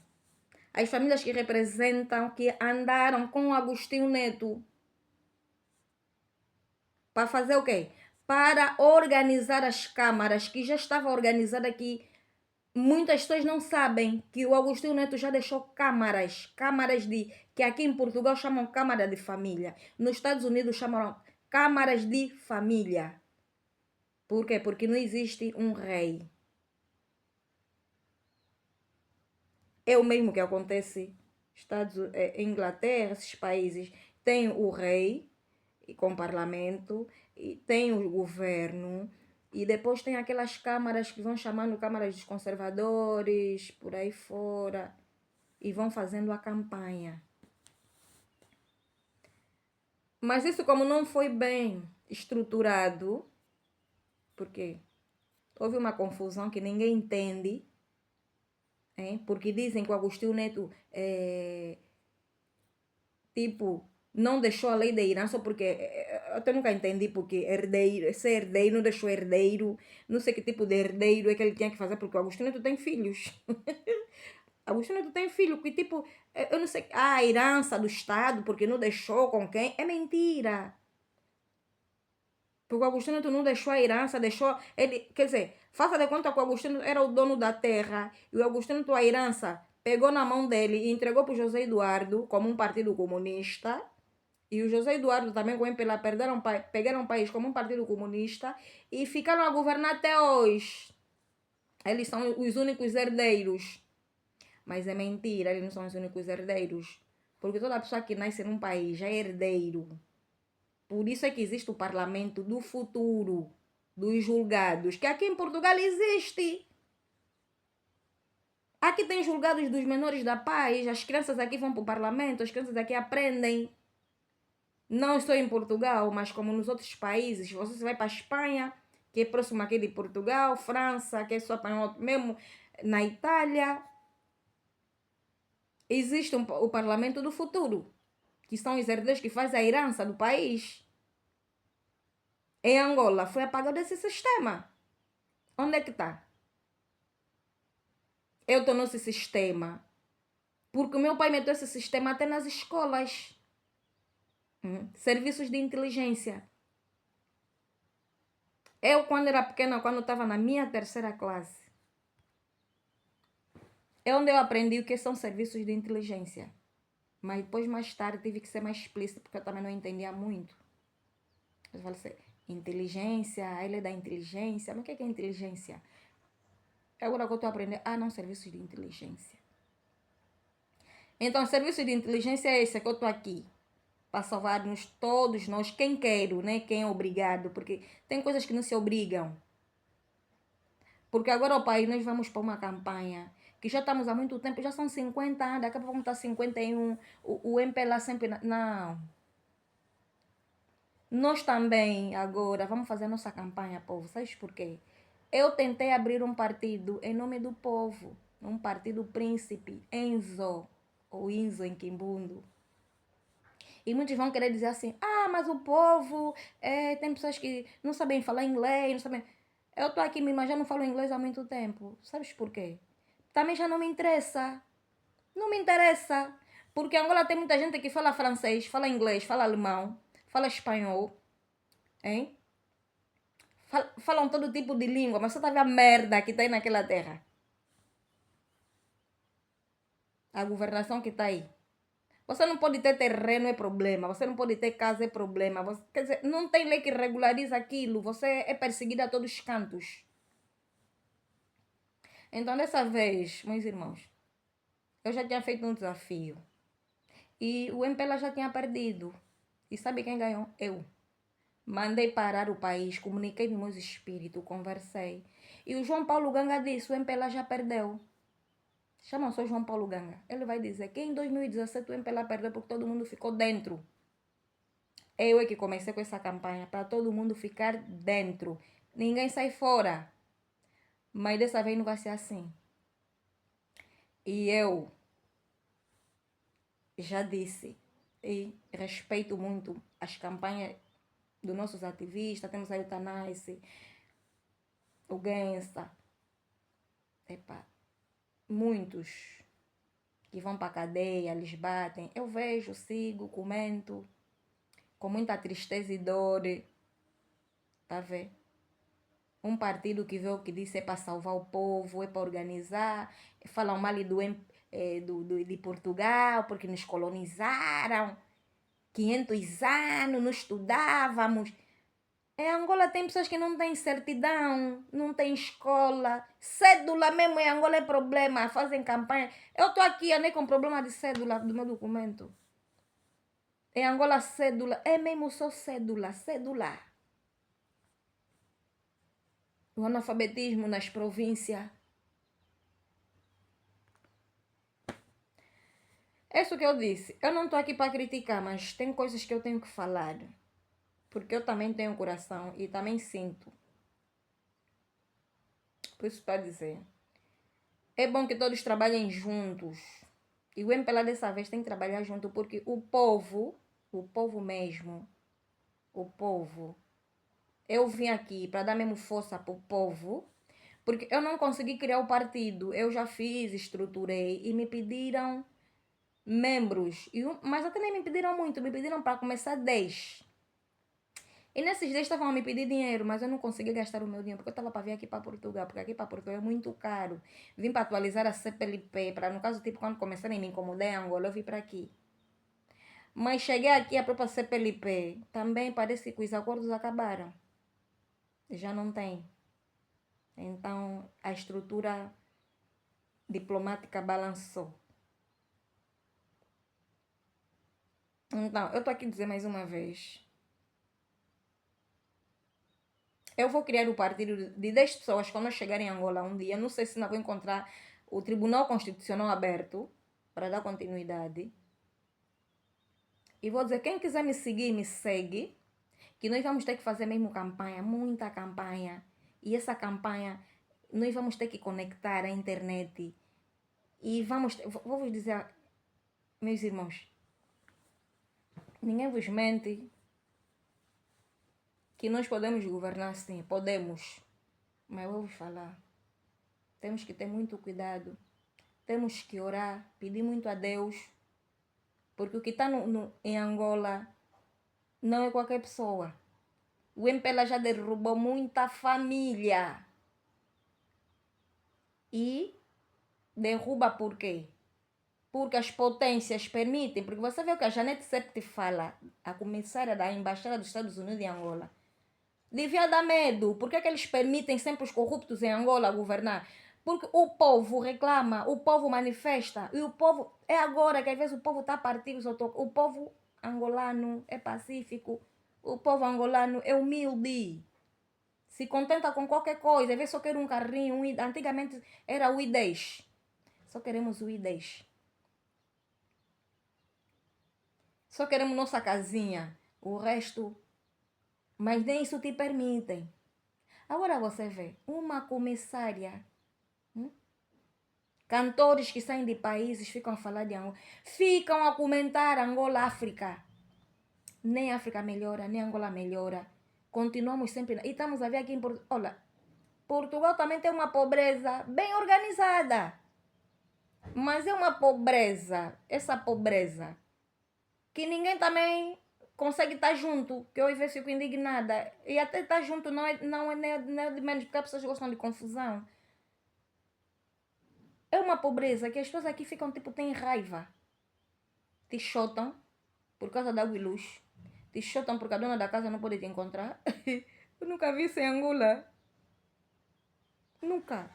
As famílias que representam, que andaram com o Agostinho Neto. Para fazer o quê? Para organizar as câmaras, que já estava organizada aqui. Muitas pessoas não sabem que o Agostinho Neto já deixou câmaras que aqui em Portugal chamam câmara de família. Nos Estados Unidos chamam câmaras de família. Por quê? Porque não existe um rei. É o mesmo que acontece em Inglaterra, esses países. Tem o rei com o parlamento, e tem o governo, e depois tem aquelas câmaras que vão chamando câmaras dos conservadores, por aí fora, e vão fazendo a campanha. Mas isso, como não foi bem estruturado, porque houve uma confusão que ninguém entende, porque dizem que o Agostinho Neto não deixou a lei da herança, porque eu até nunca entendi porque ser herdeiro, não deixou herdeiro, não sei que tipo de herdeiro é que ele tinha que fazer, porque o Agostinho Neto tem filhos. Agostinho Neto tem filho, que tipo, eu não sei, a herança do Estado, porque não deixou com quem, é mentira. Porque o Agostinho Neto não deixou a herança, deixou, ele, quer dizer, faça de conta que o Agostinho Neto era o dono da terra, e o Agostinho Neto, a herança, pegou na mão dele e entregou para o José Eduardo, como um partido comunista. E o José Eduardo também com o MPLA pegaram o país como um partido comunista e ficaram a governar até hoje. Eles são os únicos herdeiros. Mas é mentira, eles não são os únicos herdeiros. Porque toda pessoa que nasce num país já é herdeiro. Por isso é que existe o parlamento do futuro, dos julgados, que aqui em Portugal existe. Aqui tem julgados dos menores da paz, as crianças aqui vão para o parlamento, as crianças aqui aprendem. Não só em Portugal, mas como nos outros países. Você vai para a Espanha, que é próximo aqui de Portugal, França, que é só para mesmo na Itália. Existe o Parlamento do Futuro, que são os herdeiros que fazem a herança do país. Em Angola foi apagado esse sistema. Onde é que está? Eu estou nesse sistema porque o meu pai meteu esse sistema até nas escolas. Serviços de inteligência. Eu, quando era pequena, quando estava na minha 3ª classe, é onde eu aprendi o que são serviços de inteligência. Mas depois, mais tarde, tive que ser mais explícito, porque eu também não entendia muito. Eu falei assim, inteligência, ele é da inteligência. Mas o que é inteligência? Agora que eu estou aprendendo, não, serviços de inteligência. Então, serviço de inteligência é esse que eu estou aqui. para salvar-nos todos nós, quem quer, né? Quem é obrigado, porque tem coisas que não se obrigam. Porque agora, ó pai, nós vamos para uma campanha que já estamos há muito tempo, já são 50 anos, daqui a pouco vamos estar 51, o MPLA sempre... Não. Nós também, agora, vamos fazer a nossa campanha, povo. Sabes por quê? Eu tentei abrir um partido em nome do povo. Um partido príncipe, Enzo, ou Inzo em Quimbundo. E muitos vão querer dizer assim, ah, mas o povo, tem pessoas que não sabem falar inglês, não sabem... Eu estou aqui mesmo, mas já não falo inglês há muito tempo. Sabes por quê? Também já não me interessa. Não me interessa. Porque Angola tem muita gente que fala francês, fala inglês, fala alemão, fala espanhol, hein? Falam todo tipo de língua, mas você tá vendo a merda que tá aí naquela terra. A governação que tá aí. Você não pode ter terreno, é problema. Você não pode ter casa, é problema. Você, quer dizer, não tem lei que regulariza aquilo. Você é perseguido a todos os cantos. Então, dessa vez, meus irmãos, eu já tinha feito um desafio. E o MPLA já tinha perdido. E sabe quem ganhou? Eu. Mandei parar o país, comuniquei no meu espírito, conversei. E o João Paulo Ganga disse, o MPLA já perdeu. Chamam só João Paulo Ganga. Ele vai dizer que em 2017 o MPLA perdeu porque todo mundo ficou dentro. Eu é que comecei com essa campanha para todo mundo ficar dentro. Ninguém sai fora. Mas dessa vez não vai ser assim. E eu já disse e respeito muito as campanhas dos nossos ativistas. Temos aí o Tanais, o Gensa. Epa, muitos que vão para a cadeia, eles batem. Eu vejo, sigo, comento, com muita tristeza e dor. Tá vendo? Um partido que vê o que disse é para salvar o povo, é para organizar. Falam mal de Portugal, porque nos colonizaram. 500 anos, não estudávamos. Em Angola tem pessoas que não têm certidão, não têm escola. Cédula mesmo em Angola é problema, fazem campanha. Eu estou aqui, andei com problema de cédula do meu documento. Em Angola, cédula, é mesmo só cédula, cédula. O analfabetismo nas províncias. É isso que eu disse. Eu não estou aqui para criticar, mas tem coisas que eu tenho que falar. Porque eu também tenho coração e também sinto. Por isso para dizer. É bom que todos trabalhem juntos. E o MPLA dessa vez tem que trabalhar junto porque o povo mesmo, o povo, eu vim aqui para dar mesmo força para o povo, porque eu não consegui criar o partido. Eu já fiz, estruturei e me pediram membros. Mas até nem me pediram muito, me pediram para começar 10. E nesses dias estavam a me pedir dinheiro, mas eu não consegui gastar o meu dinheiro, porque eu estava para vir aqui para Portugal, porque aqui para Portugal é muito caro. Vim para atualizar a CPLP, para, no caso, tipo, quando começarem a me incomodar em Angola, eu vim para aqui. Mas cheguei aqui, a própria CPLP, também parece que os acordos acabaram. Já não tem. Então, a estrutura diplomática balançou. Então, eu estou aqui a dizer mais uma vez. Eu vou criar o partido de 10 pessoas quando eu chegar em Angola um dia. Não sei se não vou encontrar o Tribunal Constitucional aberto para dar continuidade. E vou dizer, quem quiser me seguir, me segue. Que nós vamos ter que fazer mesmo campanha, muita campanha. E essa campanha, nós vamos ter que conectar a internet. E vamos, vou vos dizer, meus irmãos, ninguém vos mente que nós podemos governar sim, podemos. Mas eu vou vos falar, temos que ter muito cuidado. Temos que orar, pedir muito a Deus. Porque o que está em Angola não é qualquer pessoa. O MPLA já derrubou muita família. E derruba por quê? Porque as potências permitem. Porque você vê o que a Janete Sept fala, a comissária da Embaixada dos Estados Unidos em Angola. Devia dar medo. Por que eles permitem sempre os corruptos em Angola governar? Porque o povo reclama, o povo manifesta. E o povo... É agora que às vezes o povo está a partir os outros. O povo angolano é pacífico, o povo angolano é humilde. Se contenta com qualquer coisa, às vezes só quer um carrinho, antigamente era o I10. Só queremos o I10. Só queremos nossa casinha. O resto, mas nem isso te permitem. Agora você vê, uma comissária, cantores que saem de países ficam a falar de Angola, ficam a comentar Angola, África. Nem África melhora, nem Angola melhora. Continuamos sempre. E estamos a ver aqui em Portugal. Olha, Portugal também tem uma pobreza bem organizada. Mas é uma pobreza, essa pobreza, que ninguém também consegue estar junto. Que eu às vezes fico indignada. E até estar junto não é de menos, porque as pessoas gostam de confusão. É uma pobreza que as pessoas aqui ficam tipo, têm raiva. Te chotam por causa da água e luz. Te chotam porque a dona da casa não pode te encontrar. Eu nunca vi isso em Angola. Nunca.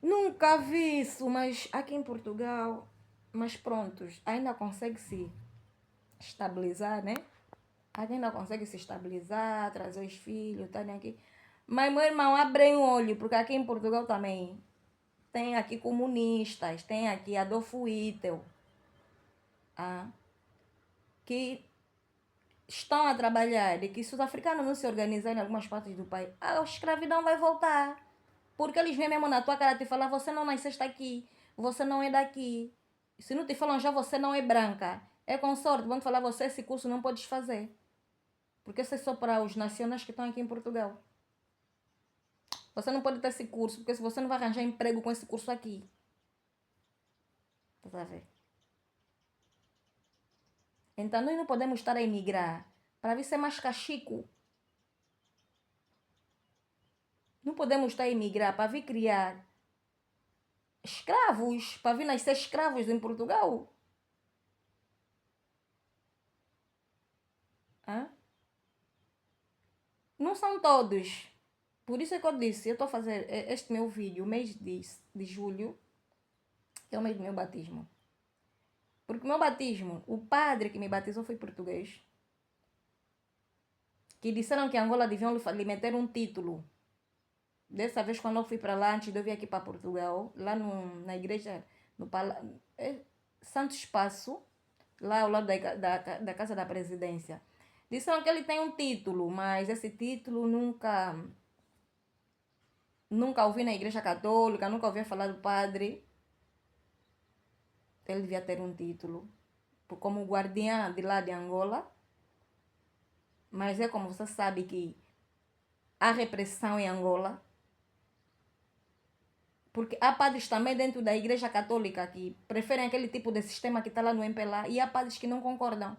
Nunca vi isso, mas aqui em Portugal, mas prontos, ainda consegue se estabilizar, né? Ainda consegue se estabilizar, trazer os filhos, tá aqui. Mas, meu irmão, abrem o olho, porque aqui em Portugal também tem aqui comunistas, tem aqui Adolfo Hitler, que estão a trabalhar e que se os africanos não se organizarem em algumas partes do país, a escravidão vai voltar. Porque eles vêm mesmo na tua cara te falar, você não nasceste aqui, você não é daqui. Se não te falam já, você não é branca. É com sorte, vão te falar, você esse curso não podes fazer. Porque isso é só para os nacionais que estão aqui em Portugal. Você não pode ter esse curso, porque se você não vai arranjar emprego com esse curso aqui. Tá a ver? Então nós não podemos estar a emigrar para vir ser mais cachico. Não podemos estar a emigrar para vir criar escravos, para vir nascer escravos em Portugal. Hã? Não são todos. Por isso é que eu disse, eu estou a fazer este meu vídeo, o mês de julho, é o mês do meu batismo. Porque o meu batismo, o padre que me batizou foi português. Que disseram que Angola deviam lhe meter um título. Dessa vez, quando eu fui para lá, antes de eu vir aqui para Portugal, lá na igreja, no Santo Espaço, lá ao lado da Casa da Presidência. Disseram que ele tem um título, mas esse título nunca ouvi na igreja católica, nunca ouvi falar do padre. Ele devia ter um título como guardiã de lá de Angola. Mas é como você sabe que há repressão em Angola. Porque há padres também dentro da igreja católica que preferem aquele tipo de sistema que está lá no MPLA. E há padres que não concordam.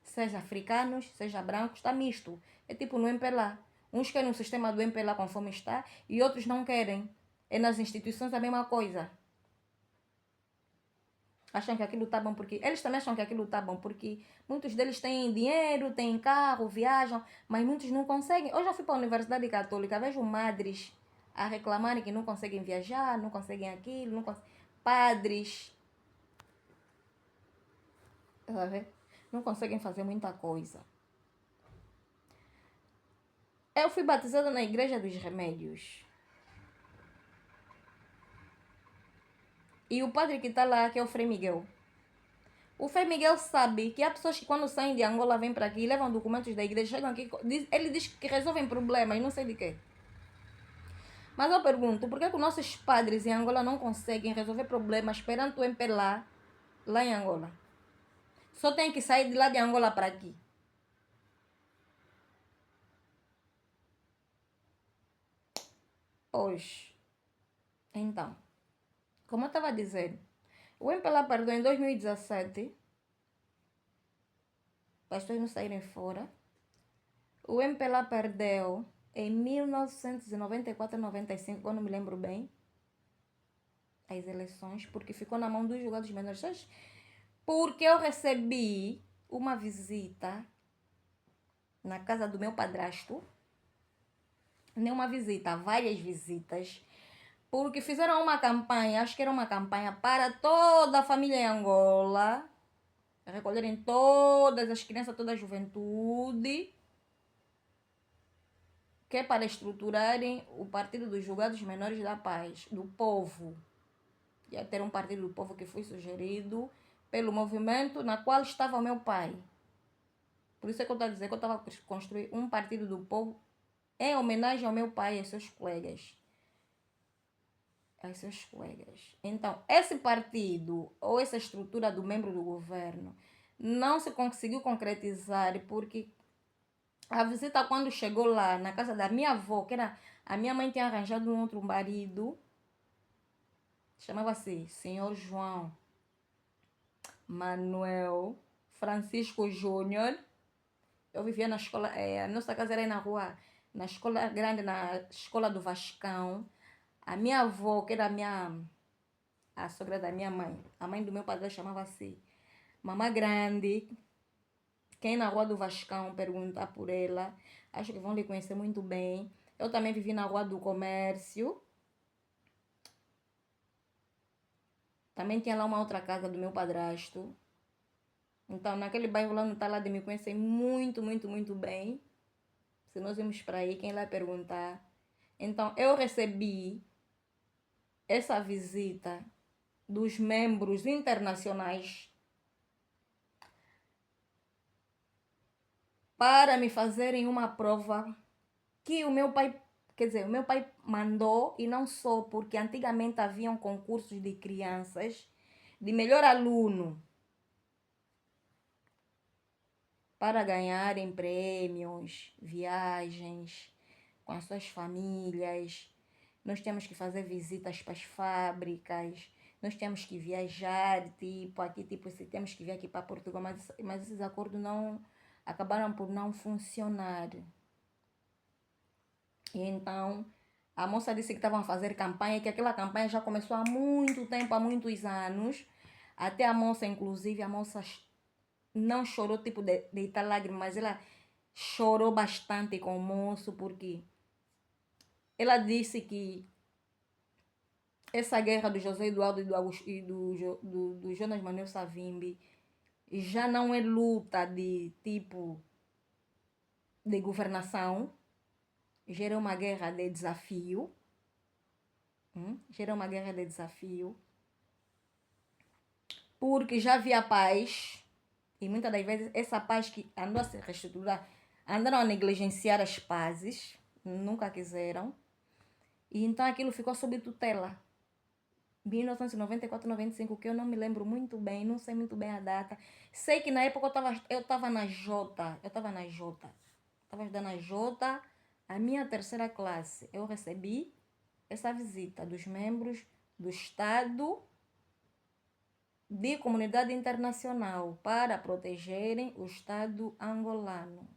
Seja africanos, seja brancos, está misto. É tipo no MPLA. Uns querem o sistema do MPLA conforme está e outros não querem. É nas instituições a mesma coisa. Acham que aquilo está bom porque... Eles também acham que aquilo está bom porque muitos deles têm dinheiro, têm carro, viajam, mas muitos não conseguem. Hoje eu fui para a Universidade Católica, vejo madres a reclamarem que não conseguem viajar, não conseguem aquilo, não conseguem... Padres, não conseguem fazer muita coisa. Eu fui batizada na Igreja dos Remédios. E o padre que está lá, que é o Frei Miguel. O Frei Miguel sabe que há pessoas que quando saem de Angola vêm para aqui e levam documentos da igreja, chegam aqui, ele diz que resolvem problemas, não sei de quê. Mas eu pergunto, por que os nossos padres em Angola não conseguem resolver problemas perante o MPLA lá em Angola? Só tem que sair de lá de Angola para aqui. Pois, então, como eu estava dizendo, o MPLA perdeu em 2017, para as pessoas não saírem fora. O MPLA perdeu em 1994, 95, eu não me lembro bem, as eleições, porque ficou na mão dos julgados menores. Porque eu recebi uma visita na casa do meu padrasto. Nem uma visita, várias visitas. Porque fizeram uma campanha, acho que era uma campanha para toda a família em Angola. recolherem todas as crianças, toda a juventude, que é para estruturarem o Partido dos Julgados Menores da Paz, do Povo. Ia ter um Partido do Povo que foi sugerido pelo movimento na qual estava o meu pai. Por isso é que eu estou a dizer que eu estava a construir um Partido do Povo em homenagem ao meu pai e aos seus colegas. Então, esse partido ou essa estrutura do membro do governo não se conseguiu concretizar porque a visita, quando chegou lá na casa da minha avó, que era a minha mãe, tinha arranjado um outro marido, chamava-se Senhor João Manuel Francisco Júnior. Eu vivia na escola, a nossa casa era aí na rua, na escola grande, na escola do Vascão. A minha avó, que era a sogra da minha mãe, a mãe do meu padre, chamava-se Mamã Grande. Quem na rua do Vascão perguntar por ela, acho que vão lhe conhecer muito bem. Eu também vivi na rua do Comércio. Também tinha lá uma outra casa do meu padrasto. Então, naquele bairro lá no Talade me conhecem muito, muito, muito bem. Se nós irmos para aí, quem lá perguntar. Então, eu recebi essa visita dos membros internacionais para me fazerem uma prova que o meu pai, quer dizer, o meu pai mandou, e não só, porque antigamente haviam concursos de crianças de melhor aluno para ganharem prêmios, viagens com as suas famílias. Nós temos que fazer visitas para as fábricas, nós temos que viajar, tipo, aqui, tipo, se temos que vir aqui para Portugal, mas esses acordos não acabaram por não funcionar. E então, a moça disse que estavam a fazer campanha, que aquela campanha já começou há muito tempo, há muitos anos. Até a moça, inclusive, a moça não chorou, tipo, de deitar lágrimas, mas ela chorou bastante com o moço, porque ela disse que essa guerra do José Eduardo e do Jonas Manuel Savimbi já não é luta de tipo de governação, já era uma guerra de desafio. Já era uma guerra de desafio. Porque já havia paz, e muitas das vezes essa paz que andou a se reestruturar, andaram a negligenciar as pazes, nunca quiseram. E então aquilo ficou sob tutela. 1994, 95, que eu não me lembro muito bem, não sei muito bem a data. Sei que na época eu estava na Jota, estava estudando na Jota, a minha terceira classe. Eu recebi essa visita dos membros do Estado de comunidade internacional para protegerem o Estado angolano.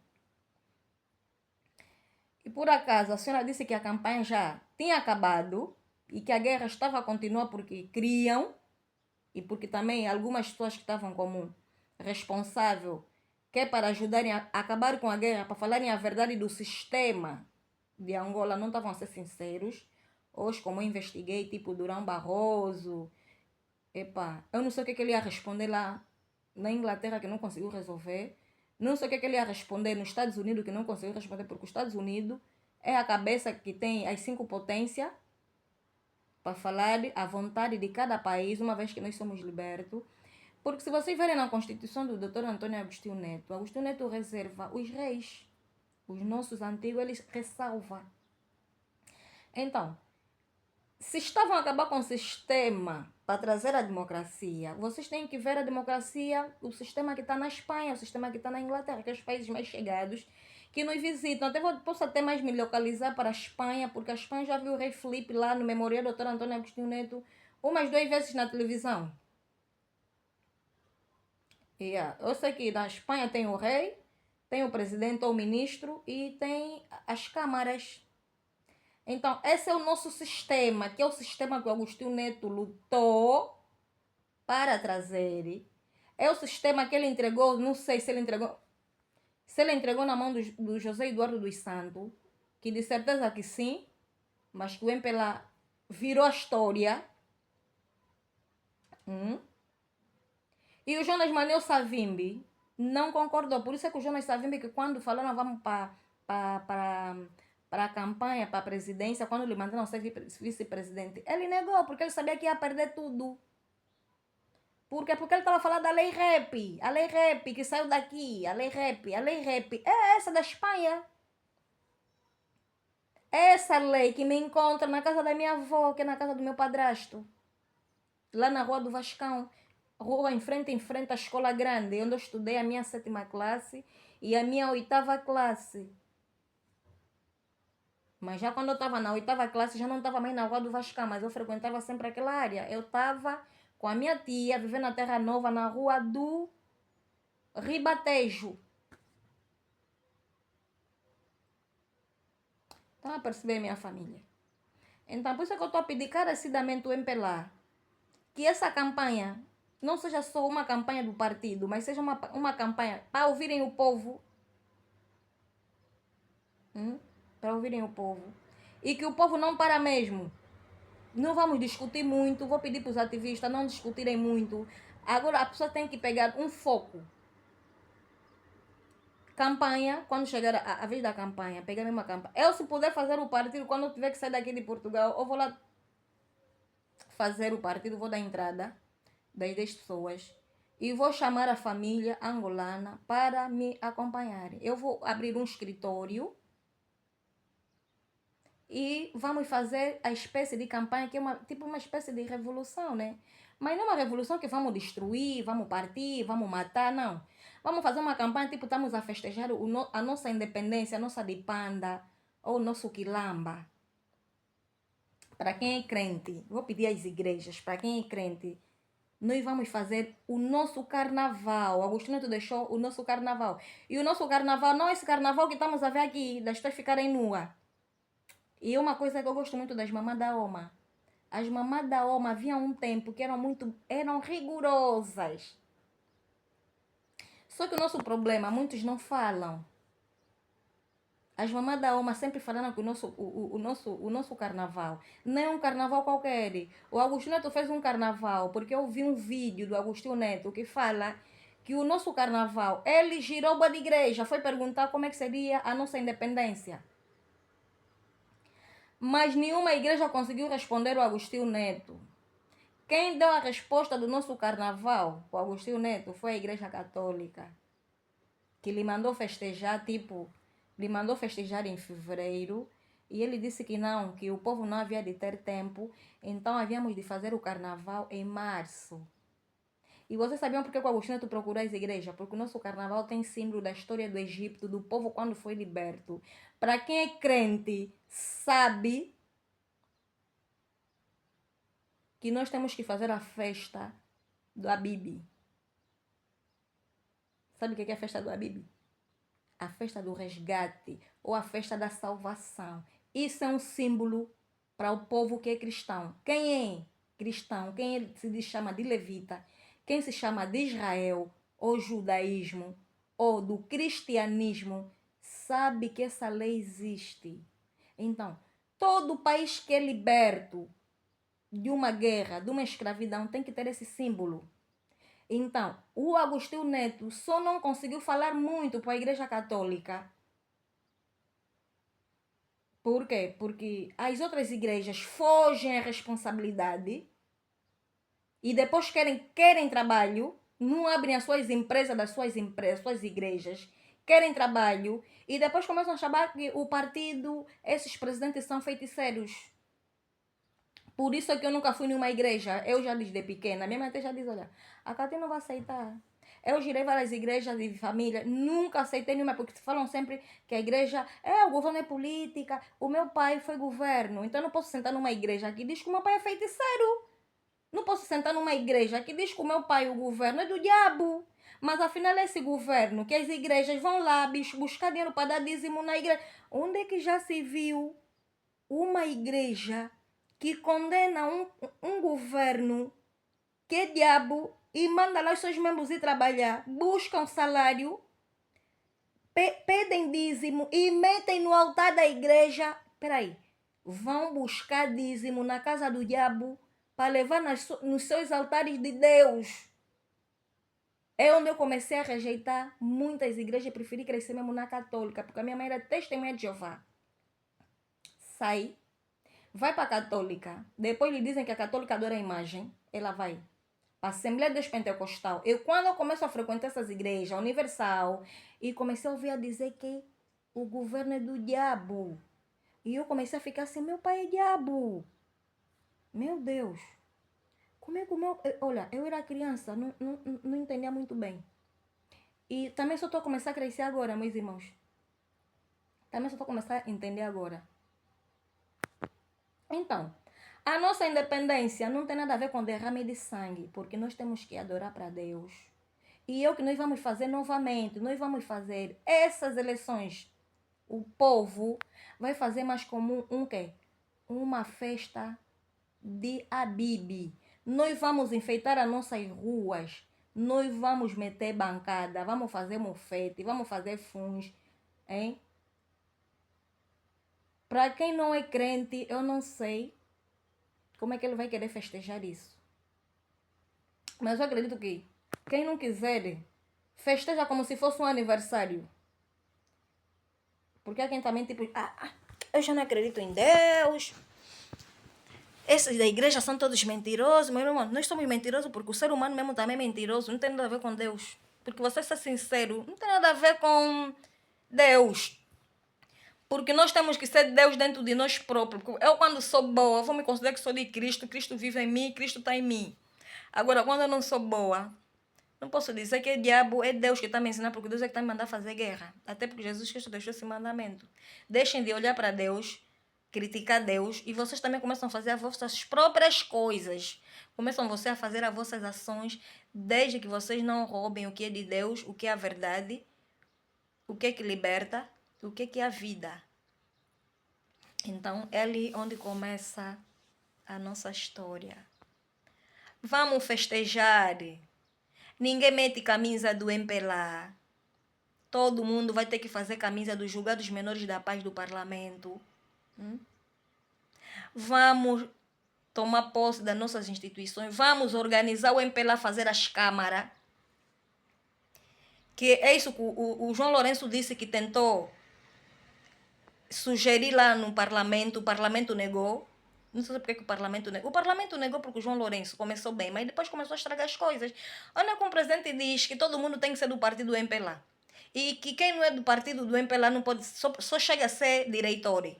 E por acaso a senhora disse que a campanha já tinha acabado e que a guerra estava a continuar porque criam e porque também algumas pessoas que estavam como responsável, que é para ajudarem a acabar com a guerra, para falarem a verdade do sistema de Angola, não estavam a ser sinceros. Hoje, como eu investiguei, tipo Durão Barroso, eu não sei o que ele ia responder lá na Inglaterra, que não conseguiu resolver. Não sei o que ele ia responder nos Estados Unidos, que não conseguiu responder, porque os Estados Unidos é a cabeça que tem as 5 potências para falar a vontade de cada país, uma vez que nós somos libertos. Porque se vocês verem na Constituição do Dr. Antônio Agostinho Neto reserva os reis, os nossos antigos, eles ressalva. Então, se estavam a acabar com o sistema para trazer a democracia, vocês têm que ver a democracia, o sistema que está na Espanha, o sistema que está na Inglaterra, que é os países mais chegados que nos visitam. Até posso até mais me localizar para a Espanha, porque a Espanha já viu o rei Felipe lá no Memorial do Dr. Antônio Agostinho Neto umas 2 vezes na televisão. Eu sei que na Espanha tem o rei, tem o presidente ou o ministro e tem as câmaras. Então, esse é o nosso sistema, que é o sistema que o Agostinho Neto lutou para trazer. É o sistema que ele entregou, não sei se ele entregou. Se ele entregou na mão do José Eduardo dos Santos, que de certeza que sim, mas que o MPLA virou a história. E o Jonas Manuel Savimbi não concordou. Por isso é que o Jonas Savimbi, que quando falou, nós vamos para a campanha, para a presidência, quando lhe mandaram ser vice-presidente, ele negou, porque ele sabia que ia perder tudo. Por quê? Porque ele estava falando da lei REP. A lei REP que saiu daqui. A lei REP. A lei REP é essa da Espanha. Essa lei que me encontra na casa da minha avó, que é na casa do meu padrasto. Lá na Rua do Vascão. Rua em frente à escola grande, onde eu estudei a minha 7ª classe e a minha 8ª classe. Mas já quando eu estava na 8ª classe, já não estava mais na Rua do Vascão, mas eu frequentava sempre aquela área. Eu estava com a minha tia, vivendo na Terra Nova, na Rua do Ribatejo. Estão a perceber, minha família? Então, por isso é que eu estou a pedir carecidamente o MPLA que essa campanha não seja só uma campanha do partido, mas seja uma campanha para ouvirem o povo. Para ouvirem o povo. E que o povo não para mesmo. Não vamos discutir muito. Vou pedir para os ativistas não discutirem muito. Agora a pessoa tem que pegar um foco. Campanha, quando chegar a vez da campanha, pegar uma campanha. Eu, se puder fazer o partido, quando eu tiver que sair daqui de Portugal, eu vou lá fazer o partido, vou dar entrada das 10 pessoas e vou chamar a família angolana para me acompanhar. Eu vou abrir um escritório e vamos fazer a espécie de campanha que é tipo uma espécie de revolução, né? Mas não é uma revolução que vamos destruir, vamos partir, vamos matar, não. Vamos fazer uma campanha tipo estamos a festejar a nossa independência, a nossa de panda ou o nosso quilamba. Para quem é crente, vou pedir às igrejas, para quem é crente, nós vamos fazer o nosso carnaval. O Agostinho Neto deixou o nosso carnaval. E o nosso carnaval não é esse carnaval que estamos a ver aqui, das pessoas ficarem nuas. E uma coisa que eu gosto muito das mamãs da Oma. As mamãs da Oma havia um tempo que eram rigorosas. Só que o nosso problema, muitos não falam. As mamãs da Oma sempre falaram que o nosso carnaval não é um carnaval qualquer. O Agostinho Neto fez um carnaval, porque eu vi um vídeo do Agostinho Neto que fala que o nosso carnaval, ele girou a de igreja, foi perguntar como é que seria a nossa independência. Mas nenhuma igreja conseguiu responder o Agostinho Neto. Quem deu a resposta do nosso carnaval, o Agostinho Neto, foi a Igreja Católica, que lhe mandou festejar, lhe mandou festejar em fevereiro, e ele disse que não, que o povo não havia de ter tempo, então havíamos de fazer o carnaval em março. E vocês sabiam por que o Agostinho Neto procurou as igrejas? Porque o nosso carnaval tem símbolo da história do Egito, do povo quando foi liberto. Para quem é crente, sabe que nós temos que fazer a festa do Abibi. Sabe o que é a festa do Abibi? A festa do resgate ou a festa da salvação. Isso é um símbolo para o povo que é cristão. Quem é cristão, quem se chama de levita, quem se chama de Israel ou judaísmo ou do cristianismo, sabe que essa lei existe. Então, todo país que é liberto de uma guerra, de uma escravidão, tem que ter esse símbolo. Então, o Agostinho Neto só não conseguiu falar muito para a Igreja Católica. Por quê? Porque as outras igrejas fogem à responsabilidade e depois querem trabalho, não abrem as suas empresas das suas igrejas, querem trabalho e depois começam a chamar que o partido, esses presidentes são feiticeiros. Por isso é que eu nunca fui numa igreja. Eu já desde pequena. Minha mãe até já diz, olha, a Cati não vai aceitar. Eu girei várias igrejas de família. Nunca aceitei nenhuma, porque falam sempre que a igreja o governo é política. O meu pai foi governo. Então eu não posso sentar numa igreja que diz que o meu pai é feiticeiro. Não posso sentar numa igreja que diz que o meu pai, o governo, é do diabo. Mas afinal é esse governo que as igrejas vão lá buscar dinheiro para dar dízimo na igreja. Onde é que já se viu uma igreja que condena um governo que é diabo e manda lá os seus membros ir trabalhar, buscam salário, pedem dízimo e metem no altar da igreja? Peraí, vão buscar dízimo na casa do diabo para levar nos seus altares de Deus. É onde eu comecei a rejeitar muitas igrejas e preferi crescer mesmo na católica, porque a minha mãe era testemunha de Jeová. Sai, vai para a católica, depois lhe dizem que a católica adora a imagem, ela vai para a Assembleia de Deus Pentecostal. Quando eu começo a frequentar essas igrejas, a Universal, e comecei a ouvir a dizer que o governo é do diabo. E eu comecei a ficar assim, meu pai é diabo. Meu Deus. Como é que o meu... Olha, eu era criança, não entendia muito bem. E também só estou a começar a crescer agora, meus irmãos. Também só estou a começar a entender agora. Então, a nossa independência não tem nada a ver com derrame de sangue, porque nós temos que adorar para Deus. E é o que nós vamos fazer novamente. Nós vamos fazer essas eleições. O povo vai fazer mais como um quê? Uma festa de Abib. Nós vamos enfeitar as nossas ruas. Nós vamos meter bancada. Vamos fazer mofete. Vamos fazer funs. Hein? Para quem não é crente, eu não sei como é que ele vai querer festejar isso. Mas eu acredito que quem não quiser, festeja como se fosse um aniversário. Porque há quem também tipo, eu já não acredito em Deus. Esses da igreja são todos mentirosos. Meu irmão, nós somos mentirosos porque o ser humano mesmo também é mentiroso. Não tem nada a ver com Deus. Porque você ser sincero, não tem nada a ver com Deus. Porque nós temos que ser Deus dentro de nós próprios. Eu, quando sou boa, vou me considerar que sou de Cristo. Cristo vive em mim, Cristo está em mim. Agora, quando eu não sou boa, não posso dizer que é diabo, é Deus que está me ensinando, porque Deus é que está me mandando fazer guerra. Até porque Jesus Cristo deixou esse mandamento. Deixem de olhar para Deus, criticar Deus, e vocês também começam a fazer as vossas próprias coisas. Começam vocês a fazer as vossas ações, desde que vocês não roubem o que é de Deus, o que é a verdade, o que é que liberta, o que é a vida. Então, é ali onde começa a nossa história. Vamos festejar. Ninguém mete camisa do MPLA. Todo mundo vai ter que fazer camisa dos julgados menores da paz do parlamento. Vamos tomar posse das nossas instituições. Vamos organizar o MPLA fazer as câmaras. Que é isso que o João Lourenço disse que tentou sugerir lá no parlamento. O parlamento negou. Não sei porque que o parlamento negou. O parlamento negou porque o João Lourenço começou bem, mas depois começou a estragar as coisas. Olha como o presidente diz que todo mundo tem que ser do partido do MPLA. E que quem não é do partido do MPLA não pode, só chega a ser diretor.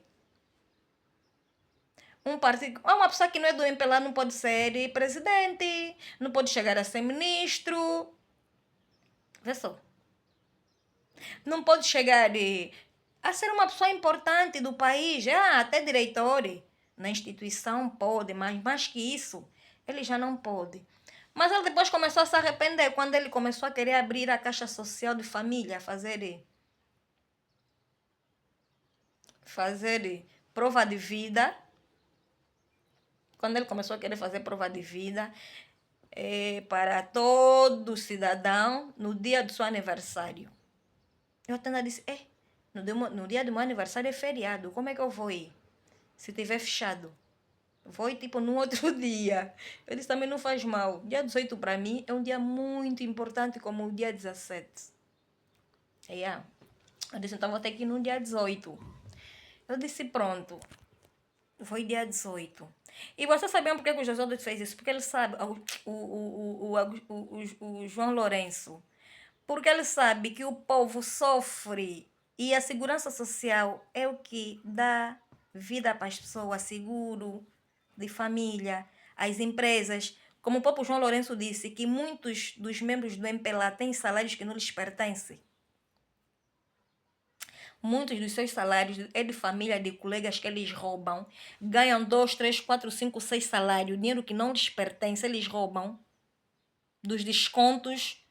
Uma pessoa que não é do MPLA não pode ser presidente, não pode chegar a ser ministro. Vê só. Não pode chegar a ser uma pessoa importante do país, até diretor. Na instituição pode, mas mais que isso, ele já não pode. Mas ele depois começou a se arrepender quando ele começou a querer abrir a Caixa Social de Família, fazer prova de vida. Quando ele começou a querer fazer prova de vida para todo cidadão no dia do seu aniversário. Eu até disse, no dia do meu aniversário é feriado, como é que eu vou ir? Se tiver fechado. Vou ir tipo no outro dia. Eu disse, também não faz mal. Dia 18 para mim é um dia muito importante como o dia 17. Eu disse, então vou ter que ir no dia 18. Eu disse, pronto. Foi dia 18. E vocês sabiam por que o Josué fez isso? Porque ele sabe, o João Lourenço, porque ele sabe que o povo sofre e a segurança social é o que dá vida para as pessoas, seguro de família, as empresas. Como o próprio João Lourenço disse, que muitos dos membros do MPLA têm salários que não lhes pertencem. Muitos dos seus salários é de família, de colegas que eles roubam. Ganham 2, 3, 4, 5, 6 salários. Dinheiro que não lhes pertence, eles roubam. Dos descontos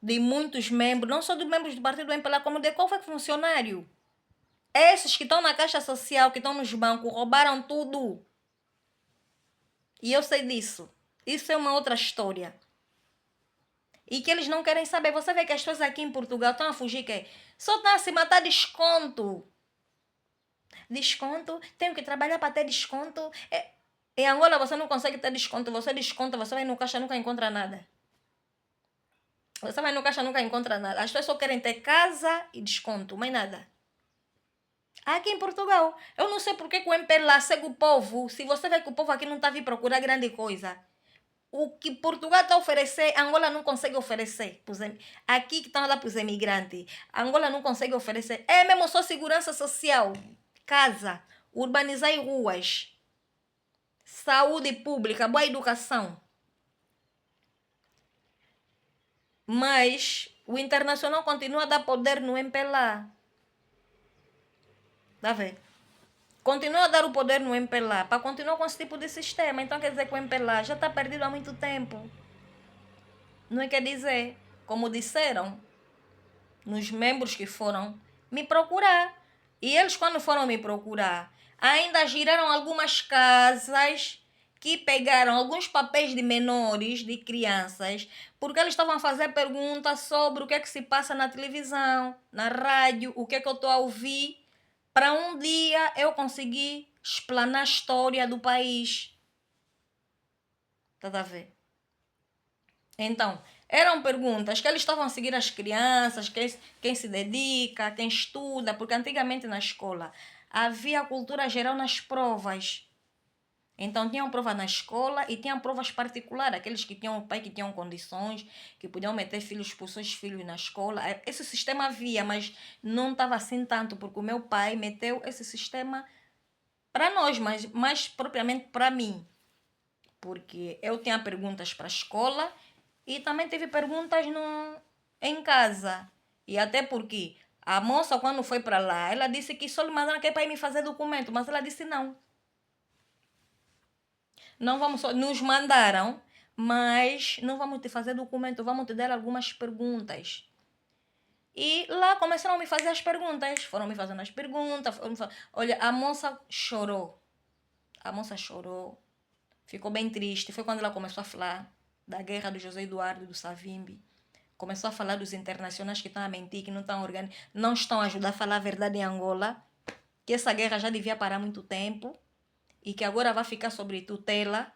de muitos membros, não só dos membros do partido do MPLA, como de qualquer funcionário. Esses que estão na Caixa Social, que estão nos bancos, roubaram tudo. E eu sei disso. Isso é uma outra história. E que eles não querem saber. Você vê que as pessoas aqui em Portugal estão a fugir, que só estão a se matar desconto. Desconto, tenho que trabalhar para ter desconto. Em Angola você não consegue ter desconto. Você desconta, você vai no caixa e nunca encontra nada. Você vai no caixa nunca encontra nada. As pessoas só querem ter casa e desconto, mais nada. Aqui em Portugal, eu não sei porque que o MPLA segue o povo. Se você vê que o povo aqui não está a vir procurar grande coisa. O que Portugal está a oferecer, Angola não consegue oferecer. Aqui que estão a dar para os imigrantes, Angola não consegue oferecer. É mesmo só segurança social, casa, urbanizar ruas, saúde pública, boa educação. Mas o internacional continua a dar poder no MPLA. Está a ver? Continua a dar o poder no MPLA para continuar com esse tipo de sistema. Então quer dizer que o MPLA já está perdido há muito tempo. Não é quer dizer, como disseram nos membros que foram me procurar. E eles, quando foram me procurar, ainda giraram algumas casas que pegaram alguns papéis de menores, de crianças, porque eles estavam a fazer perguntas sobre o que é que se passa na televisão, na rádio, o que é que eu estou a ouvir, para um dia eu conseguir explanar a história do país. Tá a ver? Então, eram perguntas que eles estavam a seguir as crianças, quem se dedica, quem estuda, porque antigamente na escola havia cultura geral nas provas. Então, tinham prova na escola e tinham provas particulares, aqueles que tinham pai que tinham condições, que podiam meter filhos por seus filhos na escola. Esse sistema havia, mas não estava assim tanto, porque o meu pai meteu esse sistema para nós, mas mais propriamente para mim. Porque eu tinha perguntas para a escola e também tive perguntas em casa. E até porque a moça, quando foi para lá, ela disse que só lhe mandaram aqui para ir me fazer documento, mas ela disse não. Não vamos só, nos mandaram, mas não vamos te fazer documento, vamos te dar algumas perguntas. E lá começaram a me fazer as perguntas, foram me fazendo as perguntas. Olha, a moça chorou. A moça chorou, ficou bem triste. Foi quando ela começou a falar da guerra do José Eduardo e do Savimbi. Começou a falar dos internacionais que estão a mentir, que não estão a ajudar a falar a verdade em Angola. Que essa guerra já devia parar há muito tempo. E que agora vai ficar sobre tutela.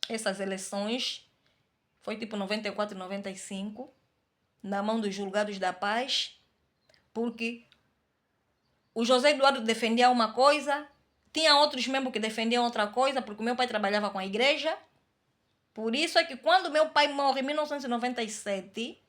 Essas eleições. Foi tipo 94, 95. Na mão dos julgados da paz. Porque o José Eduardo defendia uma coisa. Tinha outros membros que defendiam outra coisa. Porque o meu pai trabalhava com a igreja. Por isso é que quando meu pai morre em 1997,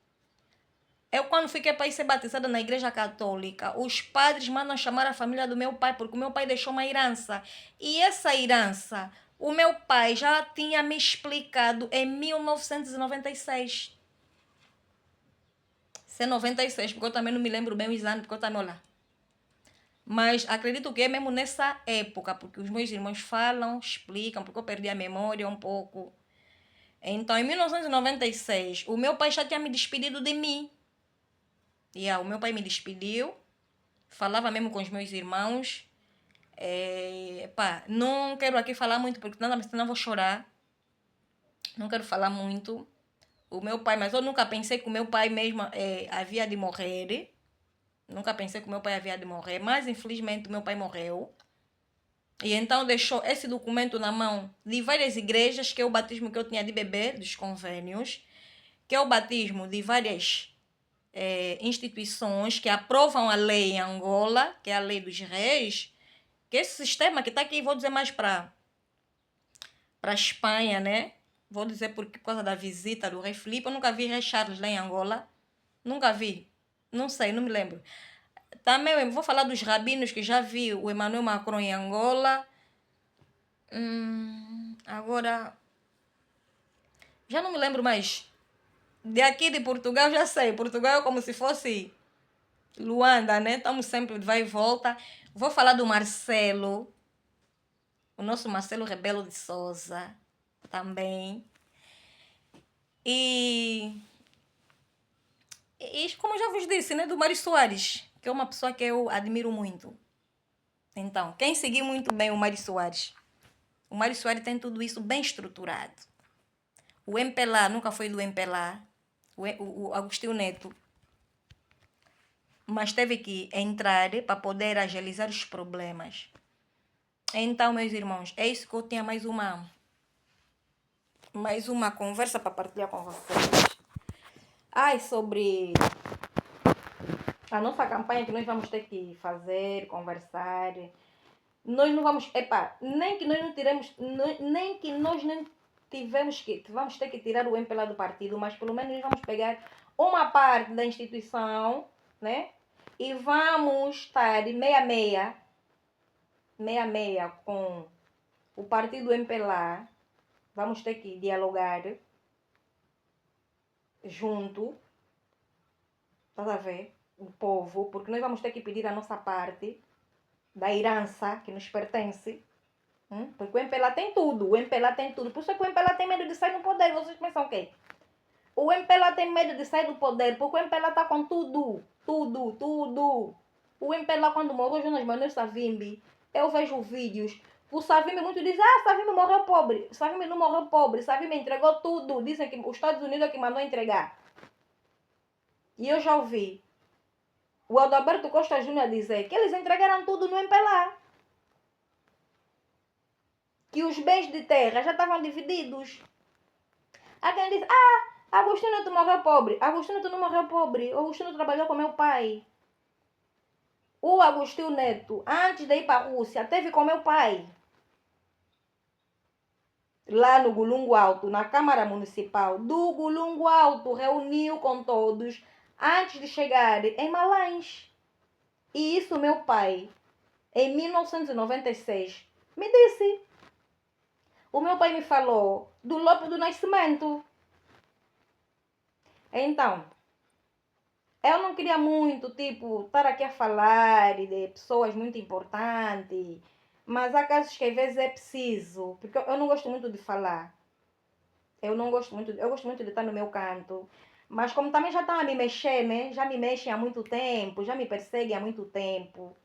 eu quando fiquei para ir ser batizada na igreja católica, os padres mandam chamar a família do meu pai, porque o meu pai deixou uma herança. E essa herança, o meu pai já tinha me explicado em 1996. Se é 96, porque eu também não me lembro bem os anos, porque eu também lá. Mas acredito que é mesmo nessa época, porque os meus irmãos falam, explicam, porque eu perdi a memória um pouco. Então, em 1996, o meu pai já tinha me despedido de mim. O meu pai me despediu. Falava mesmo com os meus irmãos. Não quero aqui falar muito, porque senão vou chorar. Não quero falar muito. O meu pai, mas eu nunca pensei que o meu pai mesmo havia de morrer. Nunca pensei que o meu pai havia de morrer. Mas, infelizmente, o meu pai morreu. E então deixou esse documento na mão de várias igrejas, que é o batismo que eu tinha de bebê, dos convênios, que é o batismo de várias instituições que aprovam a lei em Angola, que é a lei dos reis, que esse sistema que está aqui, vou dizer mais para a Espanha, né? Vou dizer por causa da visita do rei Filipe. Eu nunca vi rei Charles lá em Angola. Nunca vi. Não sei, não me lembro. Também eu vou falar dos rabinos que já vi o Emmanuel Macron em Angola. Agora, já não me lembro mais. De aqui de Portugal já sei. Portugal é como se fosse Luanda, né? Estamos sempre de vai e volta. Vou falar do Marcelo. O nosso Marcelo Rebelo de Souza também. E como eu já vos disse, né? Do Mário Soares, que é uma pessoa que eu admiro muito. Então, quem seguiu muito bem o Mário Soares? O Mário Soares tem tudo isso bem estruturado. O MPLA nunca foi do MPLA. O Agostinho Neto. Mas teve que entrar para poder agilizar os problemas. Então, meus irmãos, é isso que eu tinha mais uma conversa para partilhar com vocês. Ai, sobre a nossa campanha que nós vamos ter que fazer, conversar. Nós não vamos, nem que nós não tiremos, nem que nós não tivemos que, vamos ter que tirar o MPLA do partido, mas pelo menos nós vamos pegar uma parte da instituição, né? E vamos estar meia-meia com o partido MPLA. Vamos ter que dialogar junto, estás a ver? O povo, porque nós vamos ter que pedir a nossa parte da herança que nos pertence. Porque o MPLA tem tudo, o MPLA tem tudo. Por isso é que o MPLA tem medo de sair do poder. Vocês pensam o quê? O MPLA tem medo de sair do poder, porque o MPLA está com tudo. O MPLA, quando morreu Jonas Manuel Savimbi, eu vejo vídeos. O Savimbi muito diz, Savimbi morreu pobre. Savimbi não morreu pobre, Savimbi entregou tudo. Dizem que os Estados Unidos é que mandou entregar. E eu já ouvi o Adalberto Costa Júnior dizer que eles entregaram tudo no MPLA. Que os bens de terra já estavam divididos. Há quem diz, Agostinho, tu morreu pobre. Agostinho, tu não morreu pobre. O Agostinho trabalhou com meu pai. O Agostinho Neto, antes de ir para a Rússia, teve com meu pai. Lá no Gulungo Alto, na Câmara Municipal do Gulungo Alto, reuniu com todos antes de chegar em Malães. E isso meu pai, em 1996, me disse. O meu pai me falou do Lope do Nascimento. Então, eu não queria muito, estar aqui a falar de pessoas muito importantes, mas há casos que às vezes é preciso, porque eu não gosto muito de falar. Eu gosto muito de estar no meu canto. Mas como também já estão a me mexer, né? Já me mexem há muito tempo, já me perseguem há muito tempo.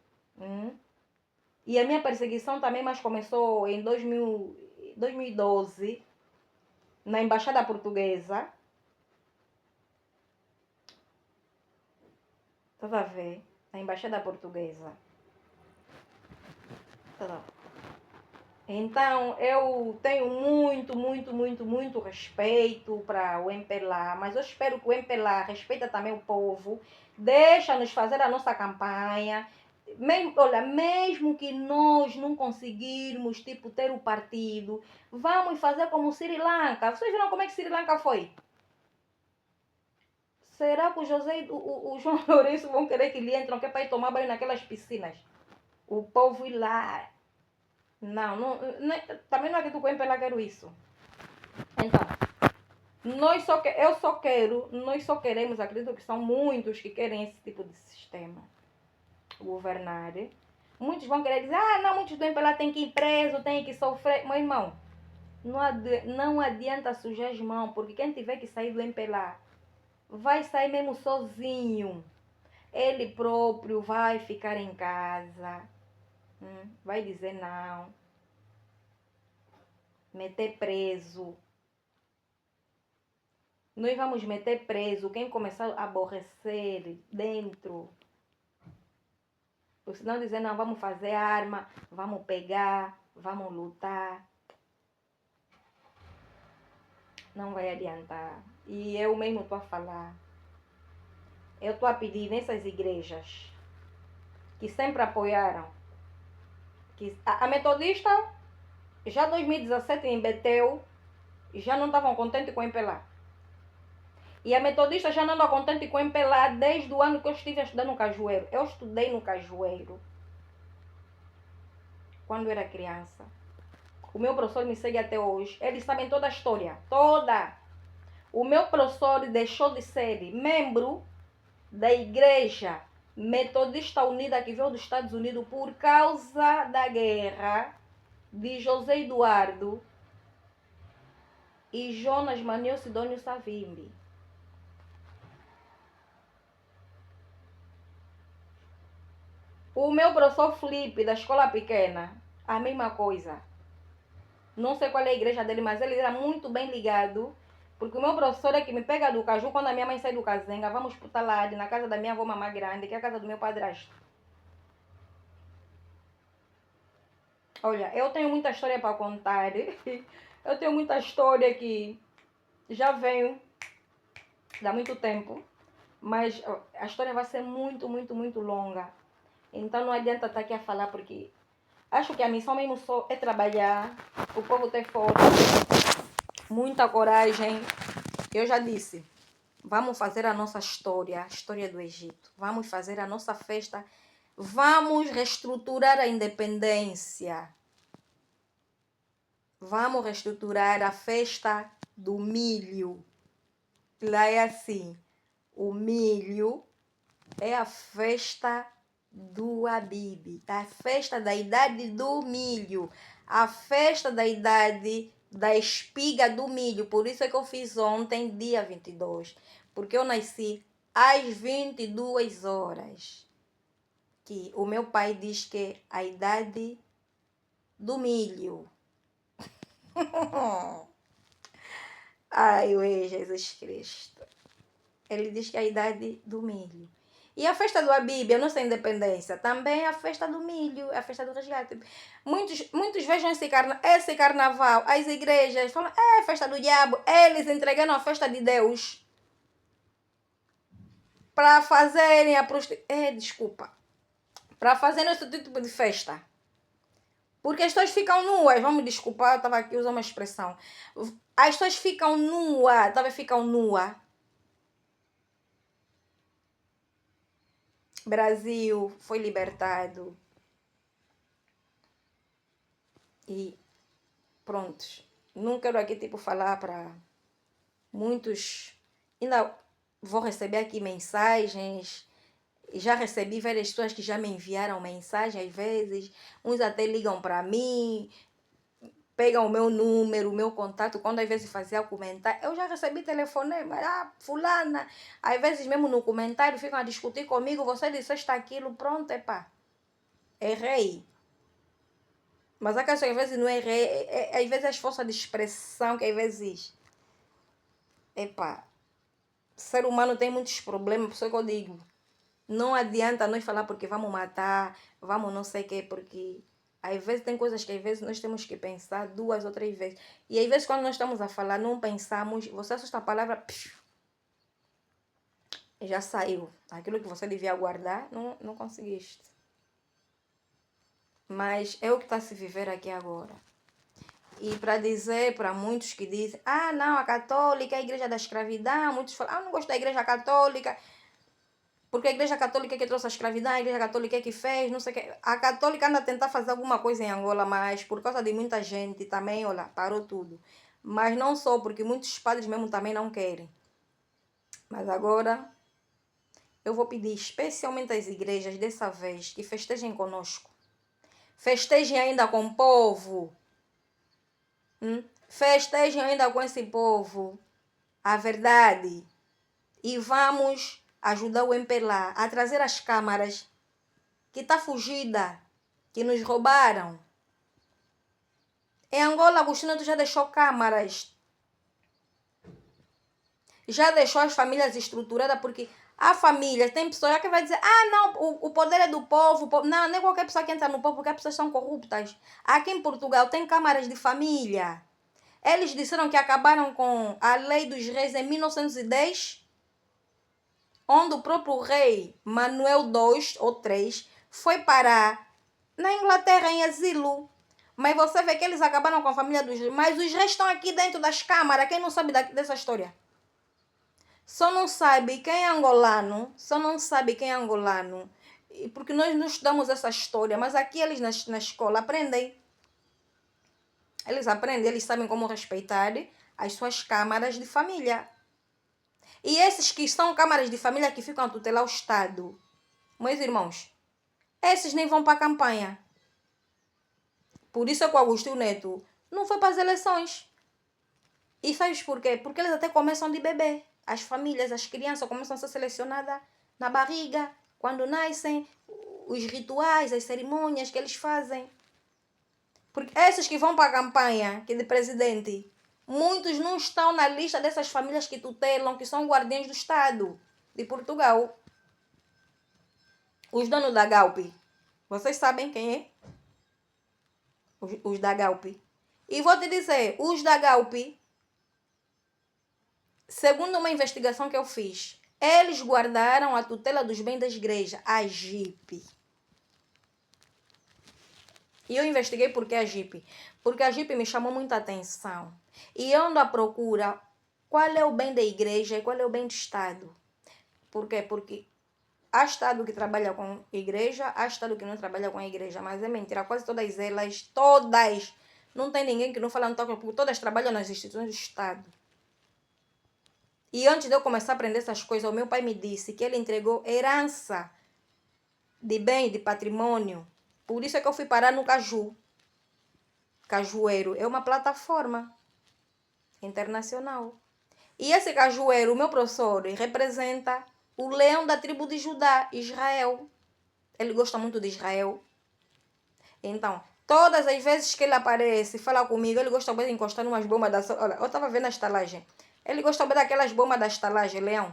E a minha perseguição também mais começou em 2012, na Embaixada Portuguesa. Estás a ver? Na Embaixada Portuguesa. Então, eu tenho muito respeito para o MPLA, mas eu espero que o MPLA respeite também o povo, deixa-nos fazer a nossa campanha. Mesmo que nós não conseguirmos, ter o partido, vamos fazer como o Sri Lanka. Vocês viram como é que Sri Lanka foi? Será que o José e o João Lourenço vão querer que ele entram, que é para ir tomar banho naquelas piscinas? O povo ir lá. Não, também não acredito que o MPLA quer isso. Então, nós só queremos, acredito que são muitos que querem esse tipo de sistema governar. Muitos vão querer dizer, não, muitos do MPLA têm que ir preso, têm que sofrer. Meu irmão, não adianta sujar as mãos, porque quem tiver que sair do MPLA vai sair mesmo sozinho. Ele próprio vai ficar em casa, vai dizer não, meter preso. Nós vamos meter preso quem começar a aborrecer dentro. Ou senão dizer, não, vamos fazer arma, vamos pegar, vamos lutar. Não vai adiantar. E eu mesmo estou a falar. Eu estou a pedir nessas igrejas que sempre apoiaram. Que a Metodista, já em 2017 em Betel, já não estavam contentes com o MPLA. E a Metodista já não anda contente com o MPLA desde o ano que eu estive a estudar no Cajueiro. Eu estudei no Cajueiro quando era criança. O meu professor me segue até hoje. Eles sabem toda a história. Toda. O meu professor deixou de ser membro da Igreja Metodista Unida que veio dos Estados Unidos por causa da guerra de José Eduardo e Jonas Manuel Sidônio Savimbi. O meu professor Felipe, da escola pequena, a mesma coisa. Não sei qual é a igreja dele, mas ele era muito bem ligado. Porque o meu professor é que me pega do Caju quando a minha mãe sai do Cazenga. Vamos para lá, na casa da minha avó Mamá Grande, que é a casa do meu padrasto. Olha, eu tenho muita história para contar. Eu tenho muita história que já venho dá muito tempo, mas a história vai ser muito, muito, muito longa. Então não adianta estar aqui a falar, porque acho que a missão mesmo só é trabalhar, o povo ter força, muita coragem. Eu já disse, vamos fazer a nossa história, a história do Egito. Vamos fazer a nossa festa. Vamos reestruturar a independência. Vamos reestruturar a festa do milho. Lá é assim, o milho é a festa do Abibe, a festa da idade do milho, a festa da idade da espiga do milho. Por isso é que eu fiz ontem, dia 22, porque eu nasci às 22 horas, que o meu pai diz que é a idade do milho. Ai, oi, Jesus Cristo. Ele diz que é a idade do milho. E a festa do Abibe, a nossa independência, também é a festa do milho, é a festa do resgate. Muitos vejam esse carnaval, as igrejas falam, é a festa do diabo. Eles entregaram a festa de Deus para fazerem a prostituição. Desculpa. Para fazerem esse tipo de festa. Porque as pessoas ficam nuas, vamos desculpar, eu estava aqui usando uma expressão. As pessoas ficam nuas, ficam nuas. Brasil foi libertado. E pronto. Não quero aqui falar para muitos. Ainda vou receber aqui mensagens. Já recebi várias pessoas que já me enviaram mensagem às vezes. Uns até ligam para mim, pegam o meu número, o meu contato. Quando às vezes fazia comentário, eu já recebi telefonema. Fulana. Às vezes mesmo no comentário ficam a discutir comigo. Você disseste aquilo, pronto, epá. Errei. Mas a questão às vezes não errei. Às vezes as forças de expressão que às vezes... Epá. Ser humano tem muitos problemas, por isso que eu digo. Não adianta nós falar porque vamos matar, vamos não sei o quê, porque às vezes tem coisas que às vezes nós temos que pensar 2 ou 3 vezes. E às vezes quando nós estamos a falar, não pensamos, você assusta a palavra, já saiu. Aquilo que você devia guardar, não conseguiste. Mas é o que está a se viver aqui agora. E para dizer para muitos que dizem, não, a católica é a igreja da escravidão, muitos falam, não gosto da igreja católica, porque a igreja católica é que trouxe a escravidão, a igreja católica é que fez, não sei o que. A católica anda a tentar fazer alguma coisa em Angola, mas por causa de muita gente também, olha, parou tudo. Mas não só, porque muitos padres mesmo também não querem. Mas agora, eu vou pedir especialmente às igrejas dessa vez que festejem conosco. Festejem ainda com o povo. Festejem ainda com esse povo a verdade. E vamos ajudar o MPLA a trazer as câmaras que está fugida, que nos roubaram. Em Angola, Agostinho já deixou câmaras. Já deixou as famílias estruturadas, porque a família, tem pessoas que vai dizer, não, o poder é do povo. Não, nem qualquer pessoa que entra no povo, porque as pessoas são corruptas. Aqui em Portugal tem câmaras de família. Eles disseram que acabaram com a lei dos reis em 1910, onde o próprio rei Manuel II ou III foi parar na Inglaterra em asilo. Mas você vê que eles acabaram com a família dos reis. Mas os reis estão aqui dentro das câmaras. Quem não sabe dessa história? Só não sabe quem é angolano. Porque nós não estudamos essa história. Mas aqui eles na escola aprendem. Eles aprendem, eles sabem como respeitar as suas câmaras de família. E esses que são câmaras de família que ficam a tutelar o Estado, meus irmãos, esses nem vão para a campanha. Por isso é que o Agostinho Neto não foi para as eleições. E sabes por quê? Porque eles até começam de bebê. As famílias, as crianças começam a ser selecionadas na barriga, quando nascem, os rituais, as cerimônias que eles fazem. Porque esses que vão para a campanha, que é de presidente, muitos não estão na lista dessas famílias que tutelam, que são guardiães do Estado de Portugal. Os donos da Galp. Vocês sabem quem é? Os da Galp. E vou te dizer, os da Galp segundo uma investigação que eu fiz, eles guardaram a tutela dos bens da igreja, a JIP. E eu investiguei por que a JIP. Porque a JIP me chamou muita atenção. E eu ando à procura qual é o bem da igreja e qual é o bem do Estado. Por quê? Porque há Estado que trabalha com igreja, há Estado que não trabalha com a igreja. Mas é mentira, quase todas elas, todas. Não tem ninguém que não fala no toque, porque todas trabalham nas instituições do Estado. E antes de eu começar a aprender essas coisas, o meu pai me disse que ele entregou herança de bem, de patrimônio. Por isso é que eu fui parar no Caju. Cajueiro é uma plataforma internacional. E esse cajueiro, o meu professor, representa o leão da tribo de Judá, Israel. Ele gosta muito de Israel. Então, todas as vezes que ele aparece e fala comigo, ele gosta de encostar umas bombas da... Olha, eu estava vendo a estalagem. Ele gosta daquelas bombas da estalagem, leão.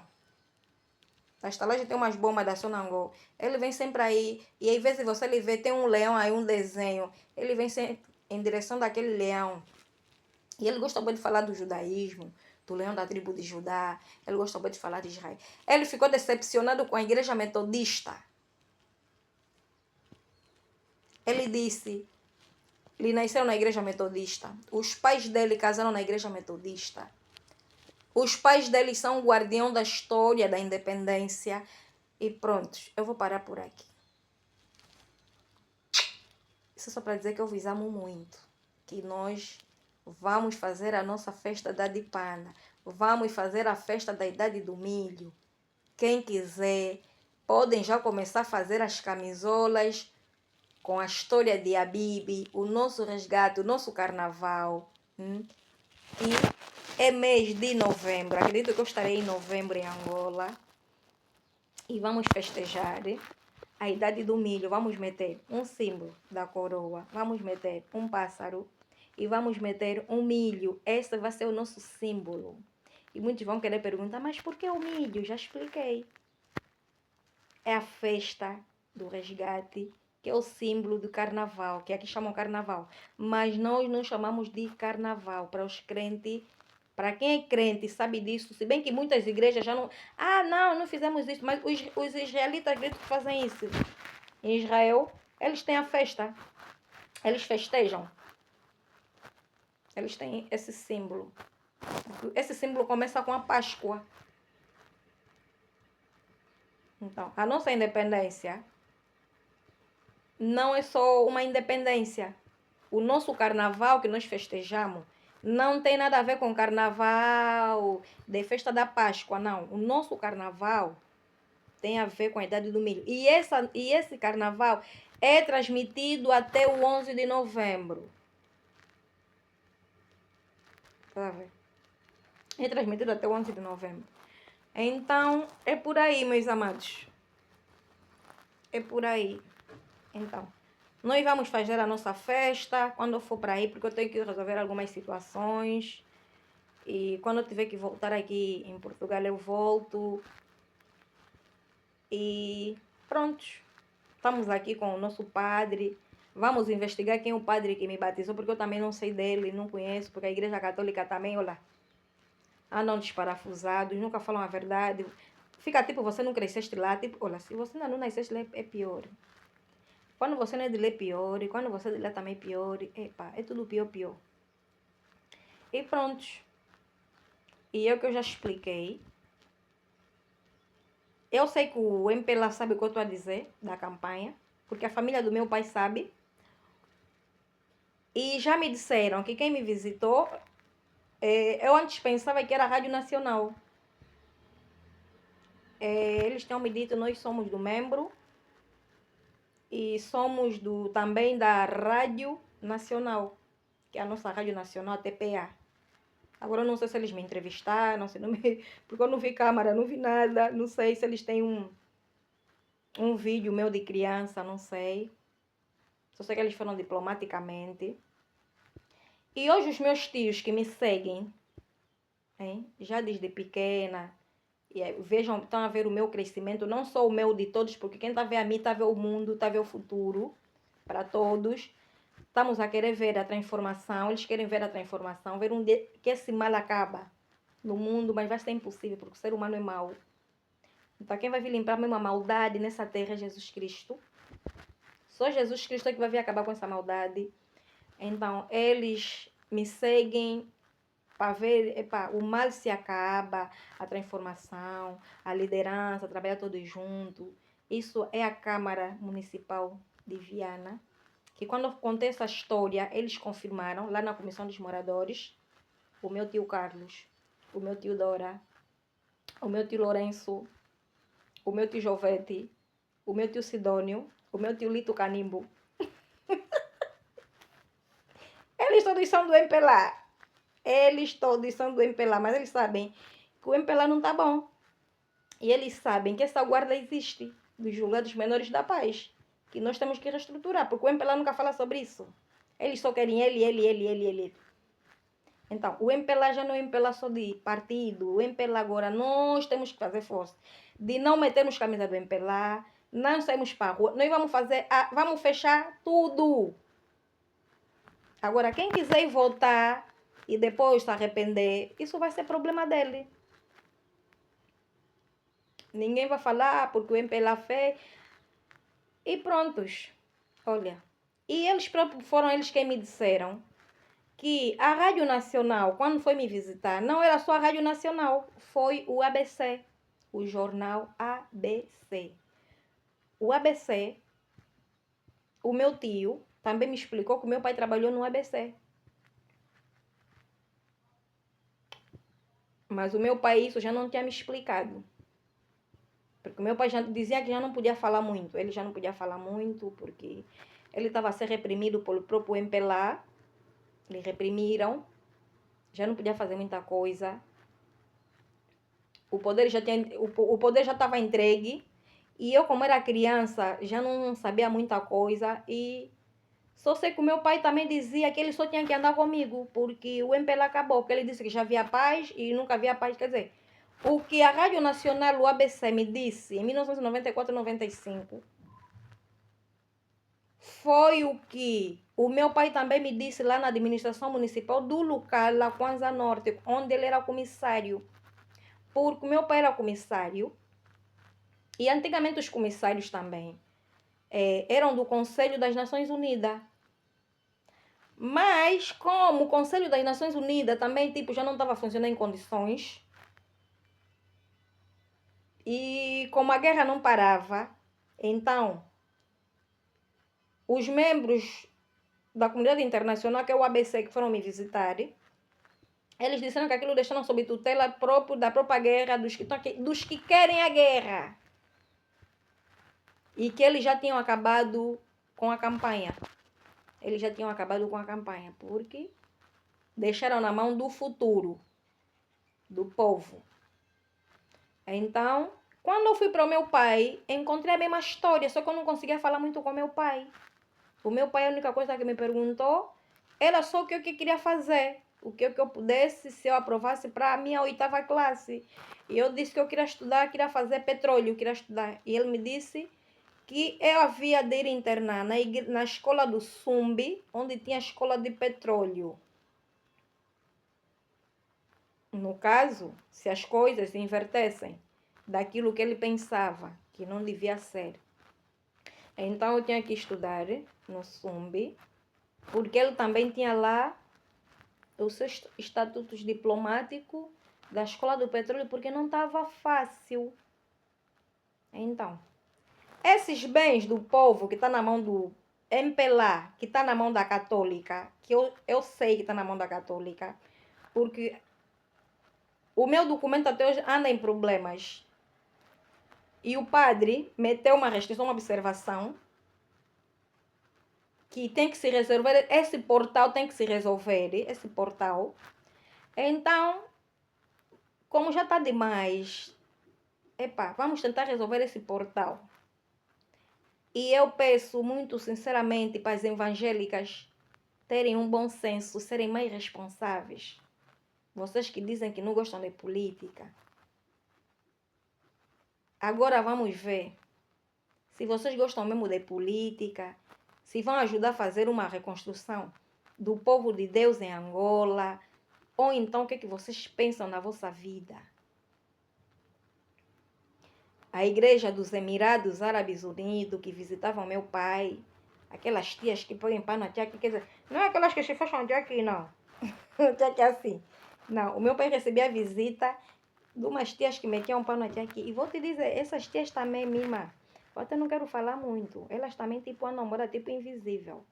A estalagem tem umas bombas da Sonangol. Ele vem sempre aí. E às vezes você ele vê, tem um leão aí, um desenho. Ele vem sempre em direção daquele leão. E ele gosta muito de falar do judaísmo, do leão da tribo de Judá. Ele gosta muito de falar de Israel. Ele ficou decepcionado com a igreja metodista. Ele disse, ele nasceu na igreja metodista. Os pais dele casaram na igreja metodista. Os pais dele são o guardião da história da independência. E pronto, eu vou parar por aqui. Isso é só para dizer que eu vos amo muito. Que nós vamos fazer a nossa festa da Dipana. Vamos fazer a festa da idade do milho. Quem quiser, podem já começar a fazer as camisolas com a história de Habibi, o nosso resgate, o nosso carnaval. E é mês de novembro. Acredito que eu estarei em novembro em Angola. E vamos festejar a idade do milho. Vamos meter um símbolo da coroa. Vamos meter um pássaro. E vamos meter um milho. Esse vai ser o nosso símbolo. E muitos vão querer perguntar, mas por que o milho? Já expliquei. É a festa do resgate, que é o símbolo do carnaval, que aqui chamam carnaval. Mas nós não chamamos de carnaval. Para os crentes, para quem é crente sabe disso, se bem que muitas igrejas já não... Ah, não fizemos isso, mas os israelitas acreditam que fazem isso. Em Israel, eles têm a festa. Eles festejam. Eles têm esse símbolo. Esse símbolo começa com a Páscoa. Então, a nossa independência não é só uma independência. O nosso carnaval que nós festejamos não tem nada a ver com carnaval de festa da Páscoa, não. O nosso carnaval tem a ver com a idade do milho. E esse carnaval é transmitido até o 11 de novembro. Tá vendo? É transmitido até o 11 de novembro. Então, é por aí, meus amados. É por aí. Então, nós vamos fazer a nossa festa quando eu for para aí, porque eu tenho que resolver algumas situações. E quando eu tiver que voltar aqui em Portugal, eu volto. E pronto. Estamos aqui com o nosso padre. Vamos investigar quem é o padre que me batizou, porque eu também não sei dele, não conheço, porque a igreja católica também, olha, andam desparafusados, nunca falam a verdade. Fica tipo, você não cresceste lá, tipo, olha, se você ainda não nasceste lá, é pior. Quando você não é de lá, é pior. E quando você é de lá, também é pior. Epa, é tudo pior. E pronto. E é o que eu já expliquei. Eu sei que o MPLA sabe o que eu estou a dizer da campanha, porque a família do meu pai sabe. E já me disseram que quem me visitou, eu antes pensava que era a Rádio Nacional. Eles tinham me dito, nós somos do membro e somos também da Rádio Nacional, que é a nossa Rádio Nacional, a TPA. Agora eu não sei se eles me entrevistaram, não sei, porque eu não vi câmera, não vi nada, não sei se eles têm um vídeo meu de criança, não sei. Só sei que eles foram diplomaticamente. E hoje os meus tios que me seguem, já desde pequena, vejam, estão a ver o meu crescimento, não só o meu de todos, porque quem está a ver a mim, está a ver o mundo, está a ver o futuro, para todos. Estamos a querer ver a transformação, eles querem ver a transformação, ver um dia que esse mal acaba. no mundo, mas vai ser impossível, porque o ser humano é mau. Então quem vai vir limpar mesmo a maldade nessa terra é Jesus Cristo. Só Jesus Cristo é que vai vir acabar com essa maldade. Então eles me seguem para ver, o mal se acaba, a transformação, a liderança, trabalhar todos juntos. Isso é a Câmara Municipal de Viana, que quando eu contei essa história, eles confirmaram, lá na Comissão dos Moradores, o meu tio Carlos, o meu tio Dora, o meu tio Lourenço, o meu tio Jovete, o meu tio Sidônio, o meu tio Lito Canimbo. Eles todos são do MPLA. Eles todos são do MPLA, mas eles sabem que o MPLA não tá bom. E eles sabem que essa guarda existe, dos julgados menores da paz, que nós temos que reestruturar, porque o MPLA nunca fala sobre isso. Eles só querem ele. Então, o MPLA já não é MPLA só de partido. O MPLA agora nós temos que fazer força de não metermos camisa do MPLA, não saímos para a rua. Nós vamos fechar tudo. Agora, quem quiser ir votar e depois se arrepender, isso vai ser problema dele. Ninguém vai falar porque o MPLA fez. E prontos. Olha. E eles próprios foram eles quem me disseram que a Rádio Nacional, quando foi me visitar, não era só a Rádio Nacional, foi o ABC, o jornal ABC. O ABC, o meu tio também me explicou que o meu pai trabalhou no ABC. Mas o meu pai isso já não tinha me explicado. Porque o meu pai já dizia que já não podia falar muito. Ele já não podia falar muito porque ele estava a ser reprimido pelo próprio MPLA. Eles reprimiram. Já não podia fazer muita coisa. O poder já estava entregue. E eu, como era criança, já não sabia muita coisa. E só sei que o meu pai também dizia que ele só tinha que andar comigo. Porque o MPLA acabou. Porque ele disse que já havia paz e nunca havia paz. Quer dizer, o que a Rádio Nacional, o ABC, me disse em 1994 e 95 foi o que o meu pai também me disse lá na administração municipal do local, lá Kwanza Norte, onde ele era comissário. Porque o meu pai era comissário e antigamente os comissários também eram do Conselho das Nações Unidas. Mas como o Conselho das Nações Unidas também já não estava funcionando em condições, e como a guerra não parava, então os membros da comunidade internacional, que é o ABC, que foram me visitar, eles disseram que aquilo deixaram sob tutela da própria guerra, dos que querem a guerra. E que eles já tinham acabado com a campanha. Eles já tinham acabado com a campanha, porque deixaram na mão do futuro, do povo. Então, quando eu fui para o meu pai, encontrei a mesma história, só que eu não conseguia falar muito com meu pai. O meu pai, a única coisa que me perguntou era só o que eu queria fazer. O que eu pudesse, se eu aprovasse para a minha 8ª classe. E eu disse que eu queria estudar, queria fazer petróleo, queria estudar. E ele me disse que eu havia de ir internar na escola do Sumbi, onde tinha a escola de petróleo. No caso, se as coisas se invertessem daquilo que ele pensava, que não devia ser. Então eu tinha que estudar no Sumbi, porque ele também tinha lá os seus estatutos diplomáticos da Escola do Petróleo, porque não estava fácil. Então, esses bens do povo que está na mão do MPLA, que está na mão da Católica, que eu sei que está na mão da Católica, porque o meu documento até hoje anda em problemas. E o padre meteu uma restrição, uma observação, que tem que se resolver, esse portal tem que se resolver, esse portal. Então, como já está demais, vamos tentar resolver esse portal. E eu peço muito sinceramente para as evangélicas terem um bom senso, serem mais responsáveis. Vocês que dizem que não gostam de política. Agora vamos ver se vocês gostam mesmo de política, se vão ajudar a fazer uma reconstrução do povo de Deus em Angola, Ou então, o que é que vocês pensam na vossa vida? A igreja dos Emirados Árabes Unidos, que visitavam meu pai, aquelas tias que põem pano aqui, quer dizer, não é aquelas que se fecham aqui, não. Aqui assim. Não, o meu pai recebia visita de umas tias que metiam pano aqui. E vou te dizer, essas tias também, minha irmã, eu até não quero falar muito. Elas também, tipo, andam embora, tipo, invisível.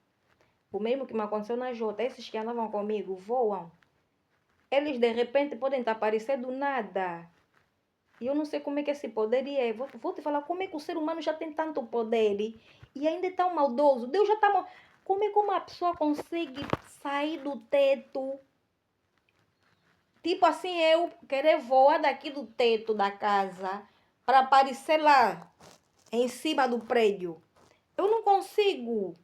O mesmo que me aconteceu na Jota, esses que andavam comigo, voam. Eles, de repente, podem aparecer do nada. E eu não sei como é que esse poder é. Vou te falar como é que o ser humano já tem tanto poder e ainda é tão maldoso. Deus já está... Como é que uma pessoa consegue sair do teto? Tipo assim, eu querer voar daqui do teto da casa para aparecer lá em cima do prédio. Eu não consigo.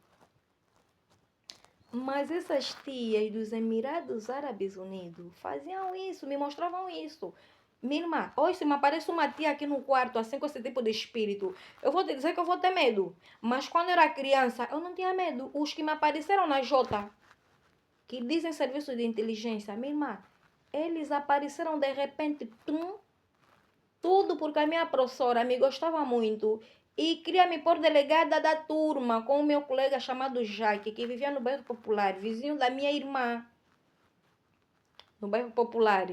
Mas essas tias dos Emirados Árabes Unidos faziam isso, me mostravam isso. Minha irmã, hoje se me aparece uma tia aqui no quarto, assim, com esse tipo de espírito, eu vou te dizer que eu vou ter medo. Mas quando eu era criança, eu não tinha medo. Os que me apareceram na Jota, que dizem serviço de inteligência, minha irmã, eles apareceram de repente, tudo porque a minha professora me gostava muito e queria me pôr delegada da turma com o meu colega chamado Jaque, que vivia no bairro Popular, vizinho da minha irmã, no bairro Popular.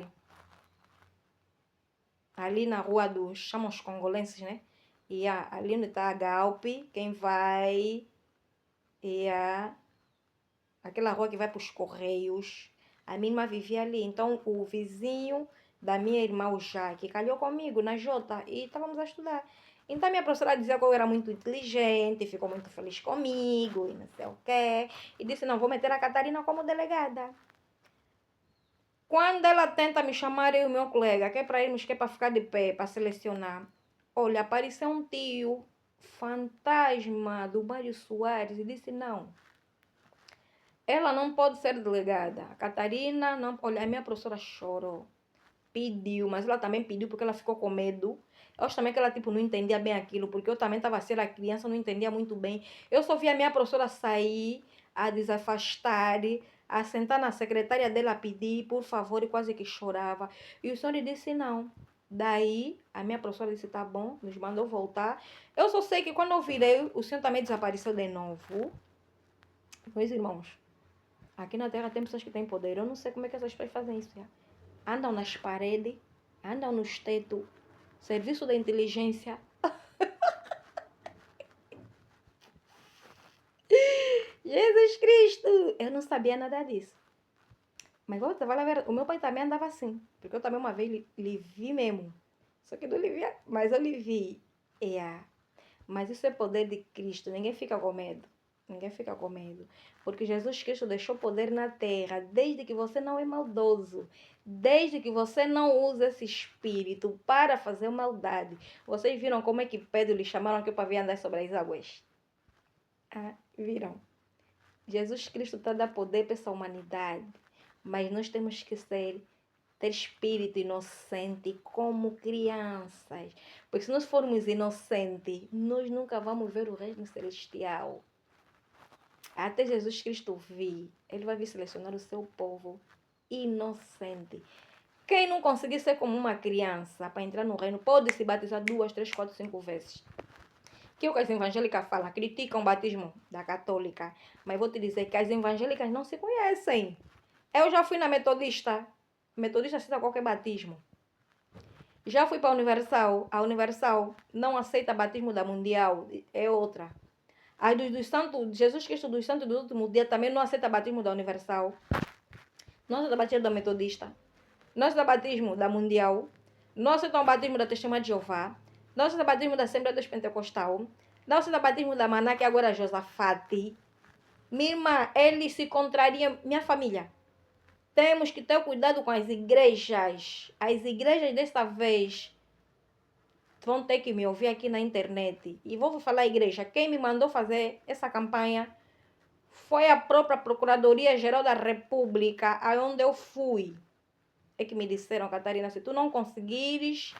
Ali na rua dos, chamam os congolenses, né? E ali onde está a Galp, quem vai, aquela rua que vai para os Correios, a minha irmã vivia ali. Então, o vizinho da minha irmã, o Jaque, calhou comigo na Jota e estávamos a estudar. Então, minha professora dizia que eu era muito inteligente, ficou muito feliz comigo e não sei o quê. E disse, não, vou meter a Catarina como delegada. Quando ela tenta me chamar, eu e meu colega, que é para irmos, que é para ficar de pé, para selecionar. Olha, apareceu um tio fantasma do Mário Soares e disse, não, ela não pode ser delegada. A Catarina, não. Olha, a minha professora chorou. Pediu, mas ela também pediu porque ela ficou com medo. Eu acho também que ela, tipo, não entendia bem aquilo, porque eu também estava sendo a criança, não entendia muito bem. Eu só via a minha professora sair, a desafastar, a sentar na secretária dela, a pedir, por favor, e quase que chorava. E o senhor disse não. Daí, a minha professora disse, tá bom, nos mandou voltar. Eu só sei que quando eu virei, o senhor também desapareceu de novo. Meus irmãos, aqui na Terra tem pessoas que têm poder. Eu não sei como é que essas pessoas fazem isso, já. Andam nas paredes, andam nos tetos, serviço de inteligência. Jesus Cristo! Eu não sabia nada disso. Mas eu tava lá, o meu pai também andava assim. Porque eu também uma vez lhe vi mesmo. Só que eu não lhe via, mas eu lhe vi. Mas isso é poder de Cristo. Ninguém fica com medo. Ninguém fica com medo. Porque Jesus Cristo deixou poder na terra. Desde que você não é maldoso. Desde que você não usa esse espírito para fazer maldade. Vocês viram como é que Pedro lhe chamaram aqui para vir andar sobre as águas? Viram? Jesus Cristo está dando poder para essa humanidade. Mas nós temos que ter espírito inocente como crianças. Porque se nós formos inocentes, nós nunca vamos ver o reino celestial. Até Jesus Cristo vir, ele vai vir selecionar o seu povo inocente. Quem não conseguir ser como uma criança para entrar no reino, pode se batizar 2, 3, 4, 5 vezes. Que o que as evangélicas falam, criticam o batismo da católica. Mas vou te dizer que as evangélicas não se conhecem. Eu já fui na metodista. Metodista aceita qualquer batismo. Já fui para a Universal. A Universal não aceita batismo da Mundial. É outra. A dos santos, Jesus Cristo dos Santos do último dia também não aceita batismo da Universal. Não aceita batismo da Metodista. Não aceita batismo da Mundial. Não aceita o batismo da Testemunha de Jeová. Não aceita batismo da Assembleia dos Pentecostal. Não aceita batismo da Maná, que agora é Josafate. Minha irmã, ele se contraria. Minha família. Temos que ter cuidado com as igrejas. As igrejas desta vez vão ter que me ouvir aqui na internet. E vou falar igreja. Quem me mandou fazer essa campanha foi a própria Procuradoria-Geral da República, aonde eu fui. É que me disseram, Catarina, se tu não conseguires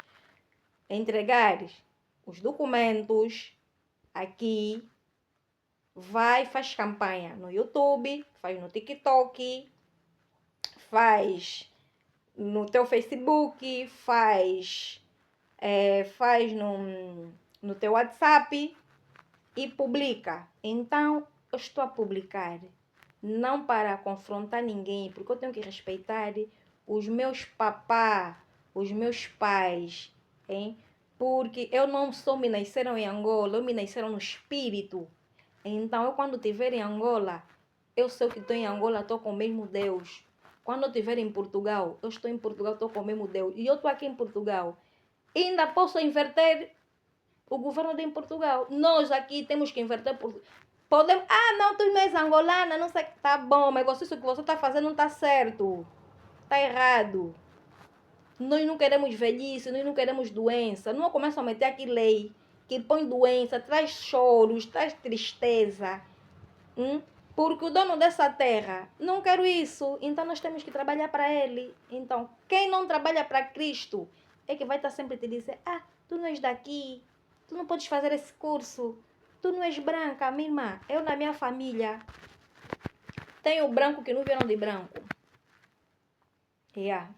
entregar os documentos aqui, vai, faz campanha no YouTube, faz no TikTok, faz no teu Facebook, faz no teu WhatsApp e publica. Então, eu estou a publicar não para confrontar ninguém, porque eu tenho que respeitar os meus papás, os meus pais, hein? Porque eu não só me nasceram em Angola, eu me nasceram no espírito. Então, eu quando estiver em Angola, eu sei que estou em Angola, estou com o mesmo Deus. Quando eu estiver em Portugal, eu estou em Portugal, estou com o mesmo Deus. E eu estou aqui em Portugal. E ainda posso inverter o governo de Portugal. Nós aqui temos que inverter. Podemos. Ah, não, tu não és angolana, não sei. Tá bom, mas isso que você está fazendo não está certo. Está errado. Nós não queremos velhice, nós não queremos doença. Não começam a meter aqui lei que põe doença, traz choros, traz tristeza. Porque o dono dessa terra não quer isso. Então nós temos que trabalhar para ele. Então, quem não trabalha para Cristo é que vai estar sempre te dizer: ah, tu não és daqui, tu não podes fazer esse curso, tu não és branca, minha irmã. Eu na minha família tenho branco que não viram de branco.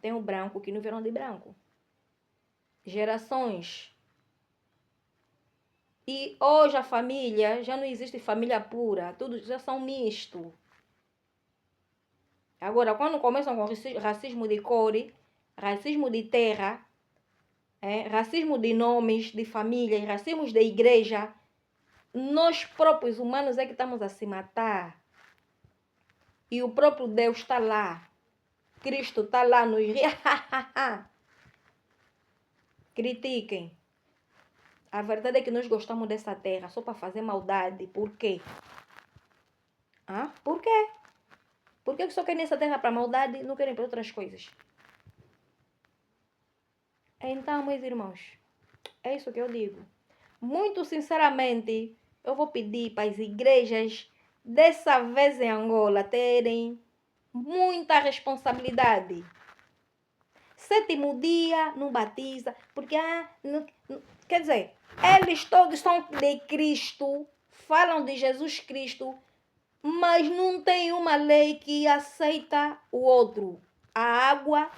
Tenho branco que não viram de branco. Gerações. E hoje a família, já não existe família pura, tudo já são misto. Agora, quando começam com racismo de cor, racismo de terra, racismo de nomes, de famílias, racismo da igreja, nós próprios humanos é que estamos a se matar. E o próprio Deus está lá. Cristo está lá nos critiquem. A verdade é que nós gostamos dessa terra só para fazer maldade. Por quê? Por quê? Por que só querem essa terra para maldade e não querem para outras coisas? Então, meus irmãos, é isso que eu digo. Muito sinceramente, eu vou pedir para as igrejas, dessa vez em Angola, terem muita responsabilidade. 7º dia não batiza, porque quer dizer, eles todos são de Cristo, falam de Jesus Cristo, mas não tem uma lei que aceita o outro. A água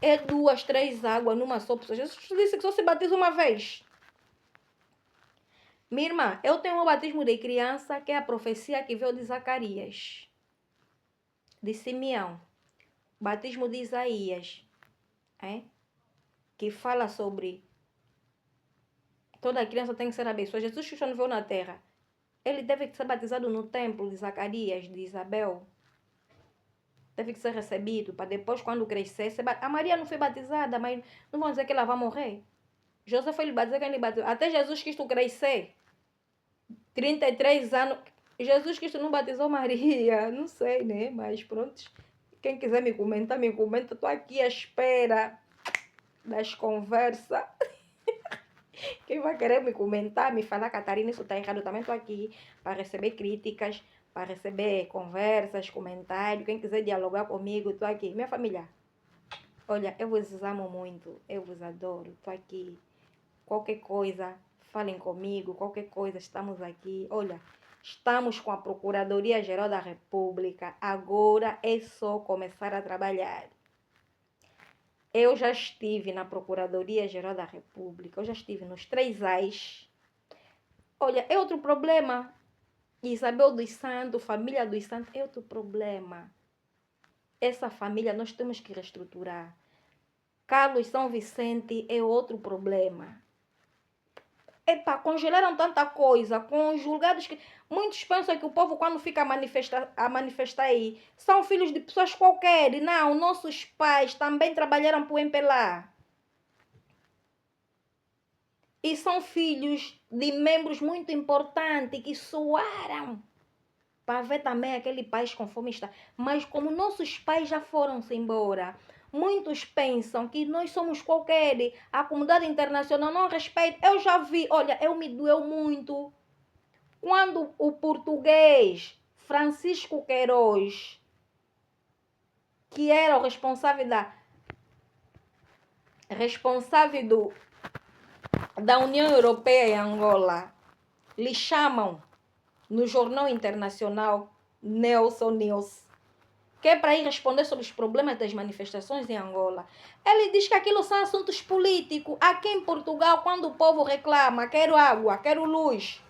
é 2, 3 águas numa só pessoa. Jesus disse que só se batiza uma vez. Minha irmã, eu tenho um batismo de criança, que é a profecia que veio de Zacarias, de Simeão, batismo de Isaías, que fala sobre toda criança tem que ser abençoada. Jesus Cristo não veio na terra. Ele deve ser batizado no templo de Zacarias, de Isabel. Teve que ser recebido para depois, quando crescer, a Maria não foi batizada, mas não vão dizer que ela vai morrer. José foi batizado, quem lhe batizou? Até Jesus Cristo crescer, 33 anos, Jesus Cristo não batizou Maria, não sei, né? Mas pronto, quem quiser me comenta, estou aqui à espera das conversas. Quem vai querer me comentar, me falar, Catarina, isso está errado, eu também estou aqui para receber críticas, para receber conversas, comentários. Quem quiser dialogar comigo, estou aqui. Minha família, olha, eu vos amo muito, eu vos adoro, estou aqui. Qualquer coisa, falem comigo, qualquer coisa, estamos aqui. Olha, estamos com a Procuradoria-Geral da República, agora é só começar a trabalhar. Eu já estive na Procuradoria-Geral da República, eu já estive nos 3 AIs. Olha, é outro problema. Isabel dos Santos, família dos Santos, é outro problema. Essa família nós temos que reestruturar. Carlos São Vicente é outro problema. Congelaram tanta coisa, com os julgados que... Muitos pensam que o povo, quando fica a manifestar aí, são filhos de pessoas qualquer. Não, nossos pais também trabalharam para o MPLA. E são filhos de membros muito importantes que suaram para ver também aquele país conforme está. Mas como nossos pais já foram-se embora, muitos pensam que nós somos qualquer, a comunidade internacional não respeita. Eu já vi, olha, eu me doeu muito quando o português Francisco Queiroz, que era o responsável da União Europeia em Angola, lhe chamam no Jornal Internacional Nelson News. que é para ir responder sobre os problemas das manifestações em Angola. Ele diz que aquilo são assuntos políticos. Aqui em Portugal, quando o povo reclama, quero água, quero luz,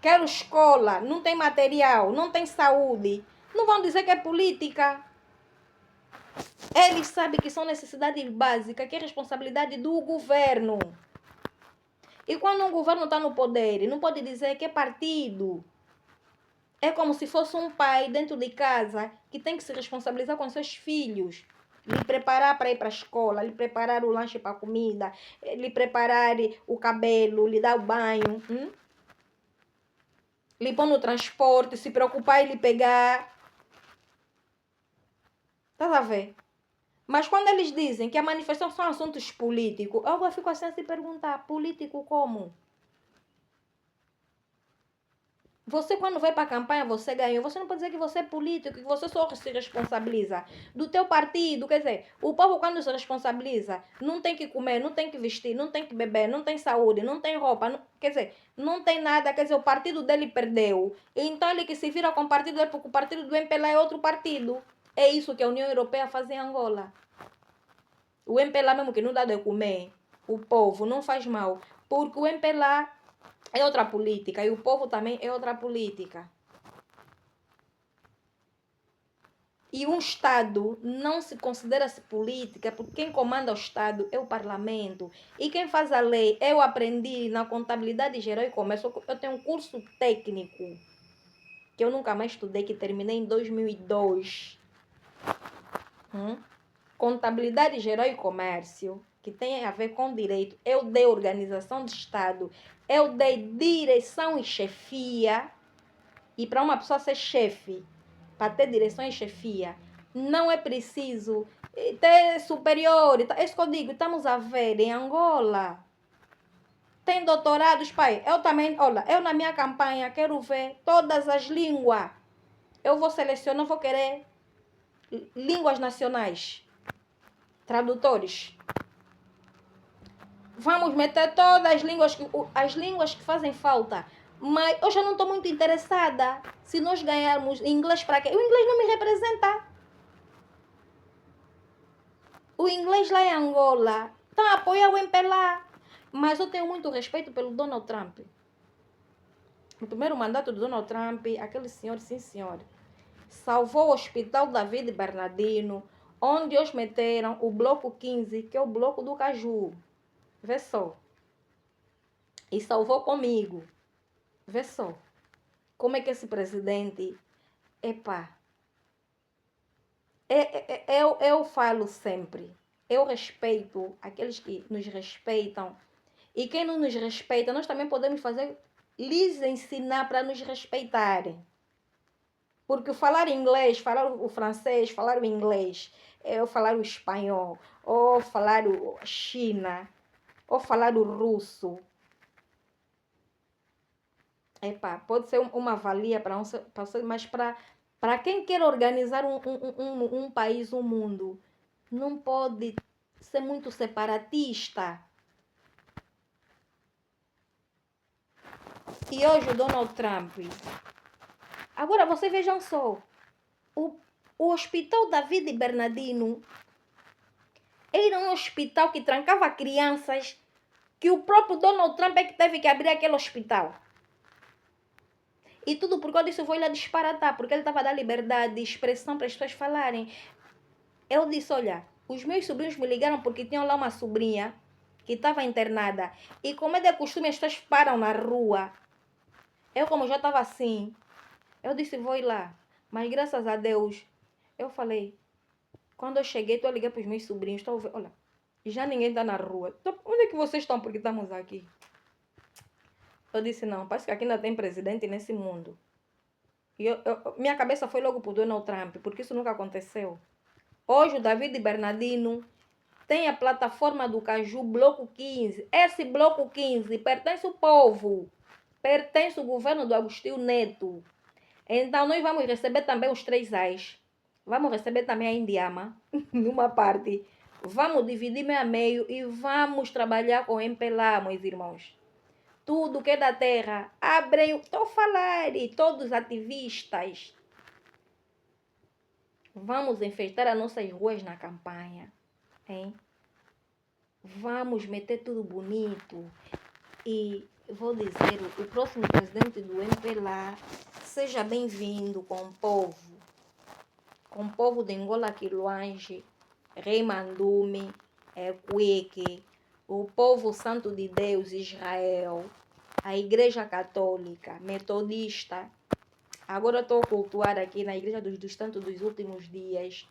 quero escola, não tem material, não tem saúde, não vão dizer que é política. Eles sabem que são necessidades básicas, que é responsabilidade do governo. E quando um governo está no poder, não pode dizer que é partido. É como se fosse um pai dentro de casa que tem que se responsabilizar com seus filhos. Lhe preparar para ir para a escola, lhe preparar o lanche para a comida, lhe preparar o cabelo, lhe dar o banho. Lhe pôr no transporte, se preocupar em lhe pegar. Estás a ver? Mas quando eles dizem que a manifestação são assuntos políticos, eu fico assim a se perguntar, político como? Você, quando vai para a campanha, você ganhou. Você não pode dizer que você é político, que você só se responsabiliza do teu partido. Quer dizer, o povo, quando se responsabiliza, não tem que comer, não tem que vestir, não tem que beber, não tem saúde, não tem roupa. Não, quer dizer, não tem nada. Quer dizer, o partido dele perdeu. Então, ele que se vira com o partido dele, porque o partido do MPLA é outro partido. É isso que a União Europeia faz em Angola. O MPLA mesmo que não dá de comer, o povo não faz mal. Porque o MPLA é outra política e o povo também é outra política. E um Estado não se considera-se política porque quem comanda o Estado é o parlamento. E quem faz a lei, eu aprendi na contabilidade geral e comércio. Eu tenho um curso técnico que eu nunca mais estudei, que terminei em 2002. Contabilidade geral e comércio, que tem a ver com direito. Eu dei organização de Estado, eu dei direção e chefia. E para uma pessoa ser chefe, para ter direção e chefia, não é preciso ter superior. É isso que eu digo, estamos a ver em Angola. Tem doutorados, pai. Eu também, olha, eu na minha campanha quero ver todas as línguas. Eu vou selecionar, vou querer línguas nacionais. Tradutores. Vamos meter todas as línguas que fazem falta. Mas eu já não estou muito interessada. Se nós ganharmos inglês para quê? O inglês não me representa. O inglês lá em Angola está a apoiar o MPLA. Mas eu tenho muito respeito pelo Donald Trump. No primeiro mandato do Donald Trump, aquele senhor, sim senhor, salvou o Hospital David Bernardino, onde eles meteram o Bloco 15, que é o Bloco do Caju. Vê só. E salvou comigo. Vê só. Como é que esse presidente... Epá. Eu falo sempre. Eu respeito aqueles que nos respeitam. E quem não nos respeita, nós também podemos fazer... lhes ensinar para nos respeitarem. Porque falar inglês, falar o francês, falar o inglês, ou falar o espanhol, ou falar o China, ou falar o russo... Epá, pode ser uma valia para mas para quem quer organizar um país, um mundo, não pode ser muito separatista. E hoje o Donald Trump. Agora vocês vejam só. O Hospital David Bernardino era um hospital que trancava crianças, que o próprio Donald Trump é que teve que abrir aquele hospital. E tudo por causa disso eu vou lá disparatar, porque ele estava a dar liberdade de expressão para as pessoas falarem. Eu disse, olha, os meus sobrinhos me ligaram porque tinham lá uma sobrinha que estava internada. E como é de costume, as pessoas param na rua. Eu, como já estava assim, eu disse, vou ir lá. Mas graças a Deus, eu falei, quando eu cheguei, estou a ligar para os meus sobrinhos, estou a ver, olha, já ninguém está na rua. Então, onde é que vocês estão? Porque estamos aqui. Eu disse, não, parece que aqui ainda tem presidente nesse mundo. E minha cabeça foi logo para o Donald Trump, porque isso nunca aconteceu. Hoje o David Bernardino tem a plataforma do Caju, Bloco 15. Esse Bloco 15 pertence ao povo. Pertence ao governo do Agostinho Neto. Então nós vamos receber também os 3 As. Vamos receber também a Indiama, numa parte. Vamos dividir meio a meio e vamos trabalhar com o MPLA, meus irmãos. Tudo que é da terra, abrem, estou a falar, todos os ativistas. Vamos enfeitar as nossas ruas na campanha, hein? Vamos meter tudo bonito. E vou dizer, o próximo presidente do MPLA, seja bem-vindo com o povo de Angola Quiloange, Rei Mandume, Equeque, o povo santo de Deus, Israel, a Igreja Católica, Metodista. Agora eu estou a cultuar aqui na Igreja dos Santos dos Últimos Dias.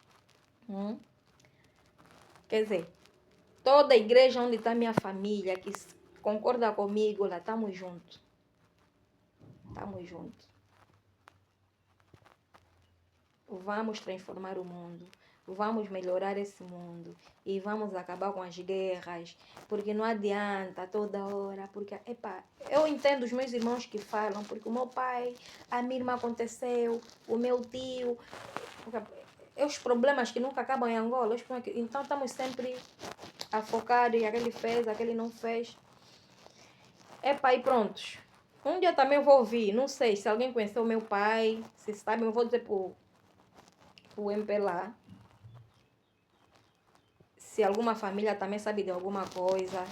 Quer dizer, toda a igreja onde está minha família, que concorda comigo, lá estamos juntos. Estamos juntos. Vamos transformar o mundo. Vamos melhorar esse mundo. E vamos acabar com as guerras. Porque não adianta toda hora. Porque, eu entendo os meus irmãos que falam. Porque o meu pai, a minha irmã aconteceu, o meu tio. É os problemas que nunca acabam em Angola. Então estamos sempre a focar e aquele fez, aquele não fez. E prontos. Um dia também eu vou ouvir, não sei se alguém conheceu o meu pai, se sabe, eu vou dizer pro MPLA. Se alguma família também sabe de alguma coisa.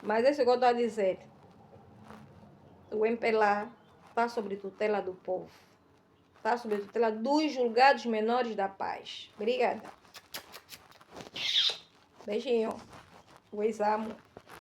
Mas é isso que eu estou a dizer. O MPLA está sob tutela do povo. Está sob tutela dos julgados menores da paz. Obrigada. Beijinho. Os amo.